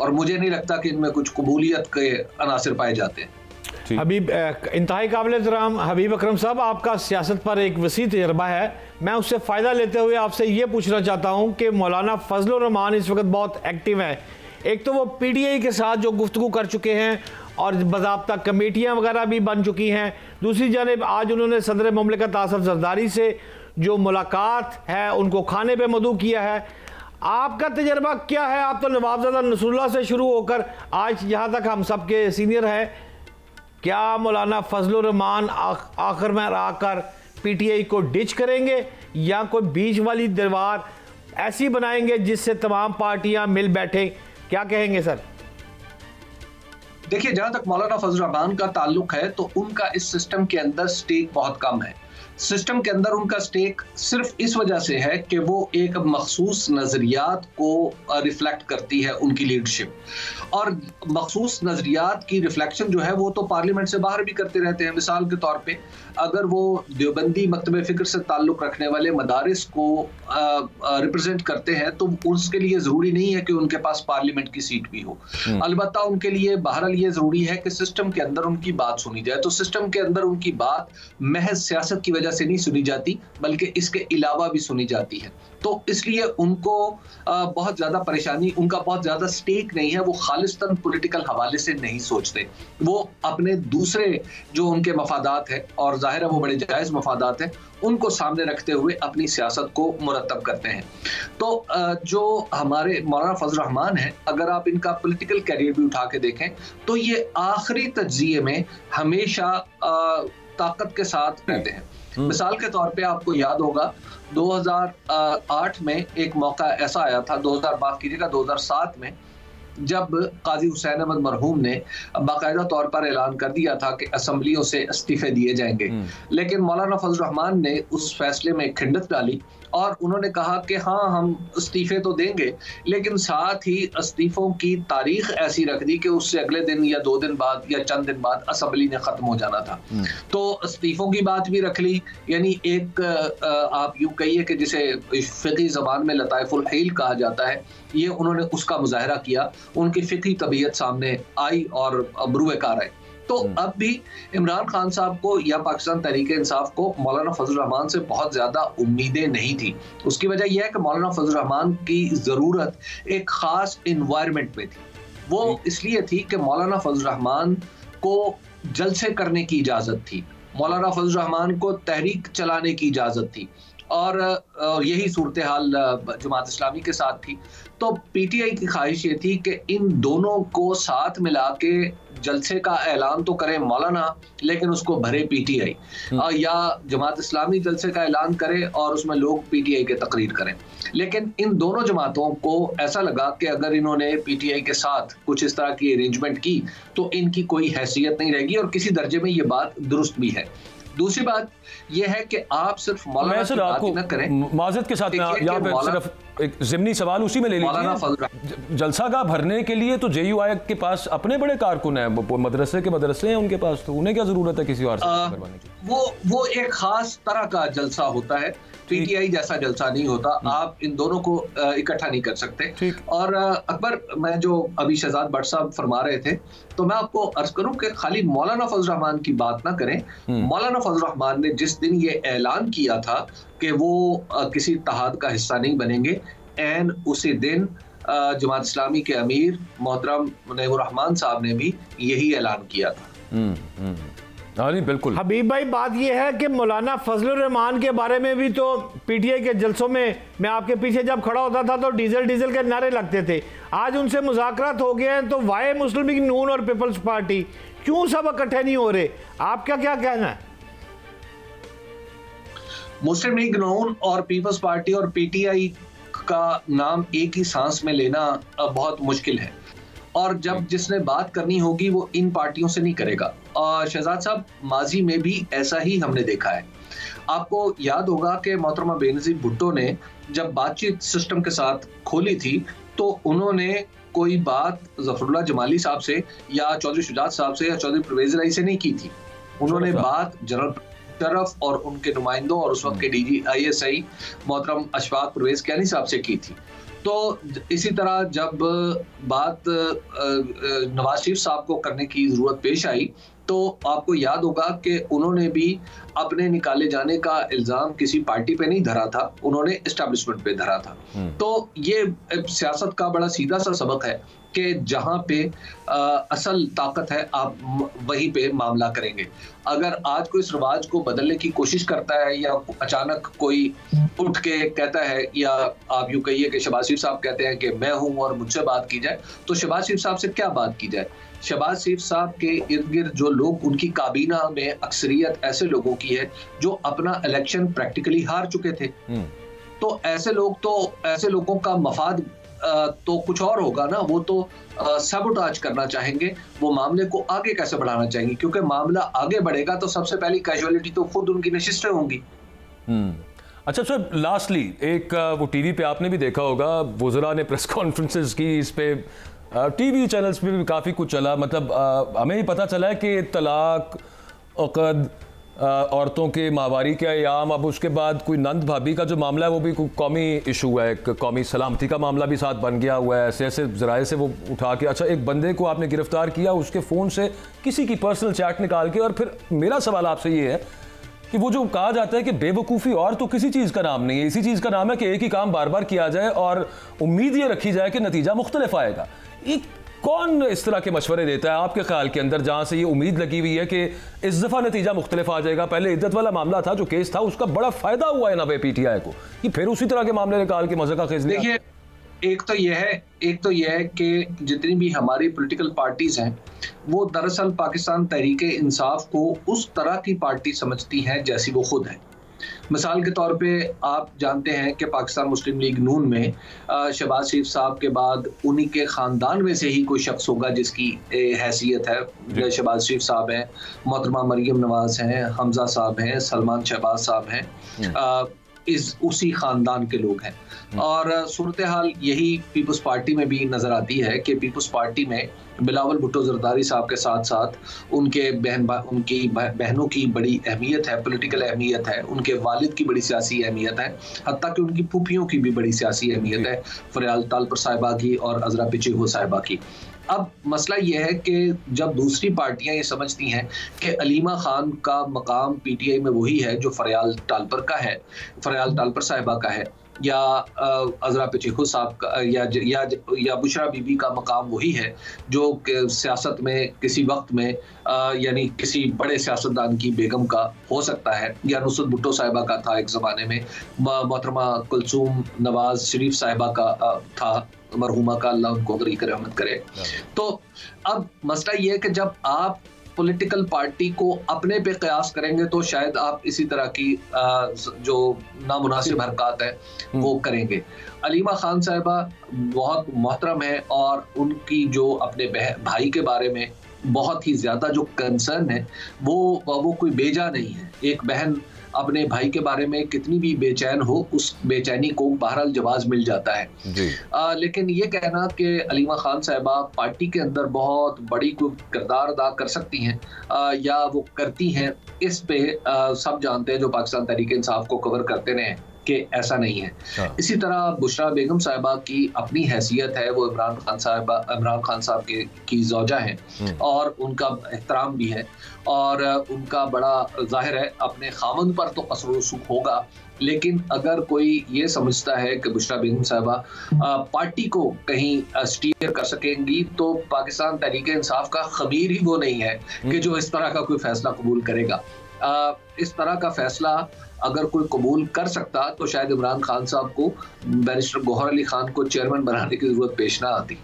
और मुझे नहीं लगता कि इनमें कुछ कबूलियत के अनासिर पाए जाते हैं। हबीब, इंतहाई काबिल एहतराम हबीब अकरम साहब, आपका सियासत पर एक वसी तजर्बा है। मैं उससे फ़ायदा लेते हुए आपसे ये पूछना चाहता हूँ कि मौलाना फजलुर रहमान इस वक्त बहुत एक्टिव है। एक तो वो PTI के साथ जो गुफ्तगू कर चुके हैं और बाज़ाब्ता कमेटियाँ वगैरह भी बन चुकी हैं, दूसरी जानिब आज उन्होंने सदर मुमलिकत आसिफ जरदारी से जो मुलाकात है उनको खाने पर मदऊ किया है। आपका तजर्बा क्या है? आप तो नवाबजादा नसरुल्लाह से शुरू होकर आज यहाँ तक हम सब के सीनियर हैं। क्या मौलाना फजलुर रहमान आखिर में आकर PTI को डिच करेंगे, या कोई बीच वाली दीवार ऐसी बनाएंगे जिससे तमाम पार्टियां मिल बैठे? क्या कहेंगे सर? देखिए, जहां तक मौलाना फजलुर रहमान का ताल्लुक है, तो उनका इस सिस्टम के अंदर स्टेक बहुत कम है। सिस्टम के अंदर उनका स्टेक सिर्फ इस वजह से है कि वो एक मखसूस नज़रियात को रिफ्लेक्ट करती है उनकी लीडरशिप, और मखसूस नज़रियात की रिफ्लेक्शन जो है वो तो पार्लियामेंट से बाहर भी करते रहते हैं। मिसाल के तौर पे अगर वो देवबंदी मकतब फ़िक्र से ताल्लुक़ रखने वाले मदारिस को रिप्रेजेंट करते हैं तो उसके लिए ज़रूरी नहीं है कि उनके पास पार्लियामेंट की सीट भी हो। अलबत्ता उनके लिए बहरहाल ये ज़रूरी है कि सिस्टम के अंदर उनकी बात सुनी जाए। तो सिस्टम के अंदर उनकी बात महज सियासत की वजह से नहीं सुनी जाती, बल्कि इसके अलावा भी सुनी जाती है। तो इसलिए उनको बहुत ज़्यादा परेशानी, उनका बहुत ज़्यादा स्टेक नहीं है। वो खालिस्तन पॉलिटिकल हवाले से नहीं सोचते, वो अपने दूसरे जो उनके मफादात है, और जाहिर है वो बड़े जायज़ मफादात हैं, उनको सामने रखते हुए अपनी सियासत को मुरतब करते हैं। तो जो हमारे मौलाना फजल रहमान है, अगर आप इनका पॉलिटिकल कैरियर भी उठा के देखें तो ये आखिरी तज्जिए में हमेशा ताकत के साथ रहते हैं। मिसाल के तौर पे आपको याद होगा 2008 में एक मौका ऐसा आया था, 2007 में, जब काजी हुसैन अहमद मरहूम ने बाकायदा तौर पर ऐलान कर दिया था कि असम्बलियों से इस्तीफे दिए जाएंगे, लेकिन मौलाना फजल रहमान ने उस फैसले में खिंडत डाली और उन्होंने कहा कि हाँ, हम इस्तीफे तो देंगे, लेकिन साथ ही इस्तीफों की तारीख ऐसी रख दी कि उससे अगले दिन या 2 दिन बाद या चंद दिन बाद असम्बली ने ख़त्म हो जाना था। तो इस्तीफों की बात भी रख ली, यानी एक आप यूँ कहिए कि जिसे फ़िक़ी ज़बान में लताइफ़ुल हील कहा जाता है, ये उन्होंने उसका मुज़ाहरा किया, उनकी फ़िक़ी तबीयत सामने आई और बरूए कार आए। तो अब भी इमरान खान साहब को या पाकिस्तान तहरीक इंसाफ को मौलाना फजल रहमान से बहुत ज़्यादा उम्मीदें नहीं थी। उसकी वजह यह है कि मौलाना फजल रहमान की ज़रूरत एक ख़ास इन्वायरमेंट में थी। वो इसलिए थी कि मौलाना फजल रहमान को जलसे करने की इजाज़त थी, मौलाना फजल रहमान को तहरीक चलाने की इजाज़त थी, और यही सूरत हाल जमात इस्लामी के साथ थी। तो पीटीआई की ख्वाहिश ये थी कि इन दोनों को साथ मिला के जलसे का ऐलान तो करें मौलाना, लेकिन उसको भरे पीटीआई, या जमात इस्लामी जलसे का ऐलान करे और उसमें लोग पीटीआई के तकरीर करें। लेकिन इन दोनों जमातों को ऐसा लगा कि अगर इन्होंने पीटीआई के साथ कुछ इस तरह की अरेंजमेंट की तो इनकी कोई हैसियत नहीं रहेगी, और किसी दर्जे में ये बात दुरुस्त भी है। दूसरी बात यह है कि आप सिर्फ मौलाना की बात न करें। माज़रत के साथ यहाँ पे सिर्फ एक ज़िमनी सवाल उसी में ले लीजिए। जलसा का भरने के लिए तो जेयूआई के पास अपने बड़े कारकुन हैं, मदरसे हैं उनके पास, तो उन्हें क्या जरूरत है किसी और से करवाने की? वो एक खास तरह का जलसा होता है, पीटीआई जैसा जलसा नहीं होता। आप इन दोनों को इकट्ठा नहीं कर सकते। और अकबर, मैं जो अभी शहजाद भट्ट साहब फरमा रहे थे, तो मैं आपको अर्ज करूं कि खाली मौलाना फजल रहमान की बात ना करें। मौलाना फजल रहमान ने जिस दिन ये ऐलान किया था कि वो किसी इत्तेहाद का हिस्सा नहीं बनेंगे, एन उसी दिन जमात इस्लामी के अमीर मोहतरम मुनीबुर रहमान साहब ने भी यही ऐलान किया था। हाँ बिल्कुल हबीब भाई, बात यह है कि मौलाना फजल रहमान के बारे में भी तो पीटीआई के जलसों में मैं आपके पीछे जब खड़ा होता था तो डीजल के नारे लगते थे। आज उनसे मुज़ाकरात हो गए हैं, तो वाई मुस्लिम लीग नून और पीपल्स पार्टी क्यों सब इकट्ठे नहीं हो रहे? आपका क्या कहना है? मुस्लिम लीग नून और पीपल्स पार्टी और पीटीआई का नाम एक ही सांस में लेना बहुत मुश्किल है, और जब जिसने बात करनी होगी वो इन पार्टियों से नहीं करेगा। शहजाद साहब, माजी में भी ऐसा ही हमने देखा है। आपको याद होगा कि मोहतरमा बेनज़ीर भुट्टो ने जब बातचीत सिस्टम के साथ खोली थी तो उन्होंने कोई बात ज़फ़रुल्लाह जमाली साहब से या चौधरी शुजात साहब से या चौधरी परवेज़ इलाही से नहीं की थी। उन्होंने बात जनरल शरफ और उनके नुमाइंदों और उस वक्त के डीजी ISI मोहतरम अशफाक परवेज़ कैनी साहब से की थी। तो इसी तरह जब बात नवाज शरीफ साहब को करने की ज़रूरत पेश आई तो आपको याद होगा कि उन्होंने भी अपने निकाले जाने का इल्ज़ाम किसी पार्टी पे नहीं धरा था, उन्होंने एस्टैब्लिशमेंट पे धरा था। तो ये सियासत का बड़ा सीधा सा सबक है कि जहाँ पे असल ताकत है आप वहीं पे मामला करेंगे। अगर आज कोई इस रवाज को बदलने की कोशिश करता है या अचानक कोई उठ के कहता है, या आप यूँ कहिए कि शहबाज शरीफ साहब कहते हैं कि मैं हूँ और मुझसे बात की जाए, तो शहबाज शरीफ साहब से क्या बात की जाए? शहबाज शरीफ साहब के इर्द गिर्द जो लोग, उनकी काबीना में अक्सरियत ऐसे लोगों की है जो अपना इलेक्शन प्रैक्टिकली हार चुके थे। तो ऐसे लोगों का मफाद तो कुछ और होगा ना, वो तो सबोटाज करना चाहेंगे, वो मामले को आगे कैसे बढ़ाना चाहेंगे, क्योंकि मामला आगे बढ़ेगा तो सबसे पहली कैजुअलिटी तो खुद उनकी नशिस्तें होंगी। अच्छा सर, लास्टली एक वो टीवी पे आपने भी देखा होगा, वुज़रा ने प्रेस कॉन्फ्रेंसेस की, इस पे टीवी चैनल्स पे भी काफ़ी कुछ चला, मतलब हमें ही पता चला है कि तलाक, अक़द, औरतों के माहवारी के अयाम, अब उसके बाद कोई नंद भाभी का जो मामला है वो भी कोई कौमी इशू है, एक कौमी सलामती का मामला भी साथ बन गया हुआ है, ऐसे ऐसे ज़राए से वो उठा के। अच्छा, एक बंदे को आपने गिरफ्तार किया, उसके फ़ोन से किसी की पर्सनल चैट निकाल के, और फिर मेरा सवाल आपसे ये है कि वो जो कहा जाता है कि बेवकूफ़ी और तो किसी चीज़ का नाम नहीं है, इसी चीज़ का नाम है कि एक ही काम बार बार किया जाए और उम्मीद ये रखी जाए कि नतीजा मुख्तलिफ आएगा। ये कौन इस तरह के मशवरे देता है आपके ख्याल के अंदर, जहां से ये उम्मीद लगी हुई है कि इस दफ़ा नतीजा मुख्तलिफ आ जाएगा? पहले इद्दत वाला मामला था, जो केस था, उसका बड़ा फायदा हुआ है ना PTI को, कि फिर उसी तरह के मामले निकाल के मज़े का खेज। देखिए, एक तो यह है कि जितनी भी हमारी पॉलिटिकल पार्टीज हैं वो दरअसल पाकिस्तान तहरीक इंसाफ को उस तरह की पार्टी समझती हैं जैसी वो खुद है। मिसाल के तौर पे आप जानते हैं कि पाकिस्तान मुस्लिम लीग नून में शहबाज शरीफ साहब के बाद उन्हीं के ख़ानदान में से ही कोई शख्स होगा जिसकी हैसियत है। शहबाज शरीफ साहब हैं, मोहतरमा मरियम नवाज़ हैं, हमजा साहब हैं, सलमान शहबाज साहब हैं, उसी ख़ानदान के लोग हैं। और सूरत हाल यही पीपल्स पार्टी में भी नज़र आती है कि पीपल्स पार्टी में बिलावल भुट्टो जरदारी साहब के साथ साथ उनकी बहनों की बड़ी अहमियत है, पॉलिटिकल अहमियत है, उनके वालिद की बड़ी सियासी अहमियत है, हत्ता कि उनकी फूफियों की भी बड़ी सियासी अहमियत है, फरियाल तालपुर साहिबा की और अजरा पिचिगो साहिबा की। अब मसला यह है कि जब दूसरी पार्टियां ये समझती हैं कि अलीमा खान का मकाम PTI में वही है जो फरियाल तालपुर का है, फरियाल तालपुर साहिबा का है, या अजरा पिचिगो साहब का, या बुशरा बीबी का मकाम वही है जो सियासत में किसी वक्त में यानी किसी बड़े सियासतदान की बेगम का हो सकता है, या नुसरत भुट्टो साहिबा का था एक ज़माने में, मोहतरमा कुलसूम नवाज शरीफ साहिबा का था, मरहुमा का अल्लाह उनको रहमत करे। तो अब मसला ये है कि जब आप पॉलिटिकल पार्टी को अपने पे कयास करेंगे तो शायद आप इसी तरह की जो नामुनासिब हरकत है वो करेंगे। अलीमा खान साहिबा बहुत मोहतरम है और उनकी जो अपने भाई के बारे में बहुत ही ज़्यादा जो कंसर्न है वो कोई बेजा नहीं है। एक बहन अपने भाई के बारे में कितनी भी बेचैन हो, उस बेचैनी को बहरहाल जवाब मिल जाता है जी। लेकिन ये कहना कि अलीमा खान साहिबा पार्टी के अंदर बहुत बड़ी कोई किरदार अदा कर सकती हैं या वो करती हैं, इस पे सब जानते हैं जो पाकिस्तान तहरीक इंसाफ को कवर करते रहे कि ऐसा नहीं है। इसी तरह बुशरा बेगम साहिबा की अपनी हैसियत है, वो इमरान खान साहब की ज़ौजा हैं और उनका एहतराम भी है और उनका बड़ा जाहिर है अपने खामन पर तो कसर रसूख होगा, लेकिन अगर कोई ये समझता है कि बुशरा बेगम साहिबा पार्टी को कहीं स्टीयर कर सकेंगी तो पाकिस्तान तहरीक इंसाफ का खमीर ही वो नहीं है कि जो इस तरह का कोई फैसला कबूल करेगा। इस तरह का फैसला अगर कोई कबूल कर सकता तो शायद इमरान खान साहब को बैरिस्टर गौहर अली खान को चेयरमैन बनाने की जरूरत पेश ना आती,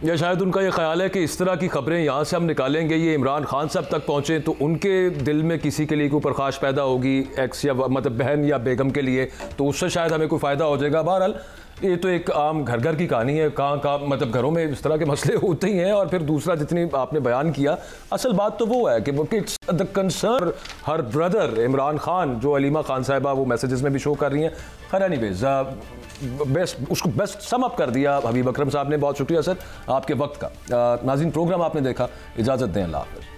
या शायद उनका ये ख्याल है कि इस तरह की खबरें यहाँ से हम निकालेंगे, ये इमरान खान साहब तक पहुँचे तो उनके दिल में किसी के लिए कोई प्रकाश पैदा होगी, एक्स या मतलब बहन या बेगम के लिए, तो उससे शायद हमें कोई फ़ायदा हो जाएगा। बहरहाल ये तो एक आम घर घर की कहानी है, कहाँ मतलब घरों में इस तरह के मसले होते ही हैं। और फिर दूसरा जितनी आपने बयान किया, असल बात तो वो है कि it's the concern her brother Imran Khan, जो अलीमा खान साहिबा वो मैसेजेस में भी शो कर रही हैं। खैर एनीवेज उसको बेस्ट सम अप कर दिया हबीब अकरम साहब ने, बहुत शुक्रिया सर आपके वक्त का। नाज़रीन, प्रोग्राम आपने देखा, इजाज़त दें, अल्लाह हाफ़िज़।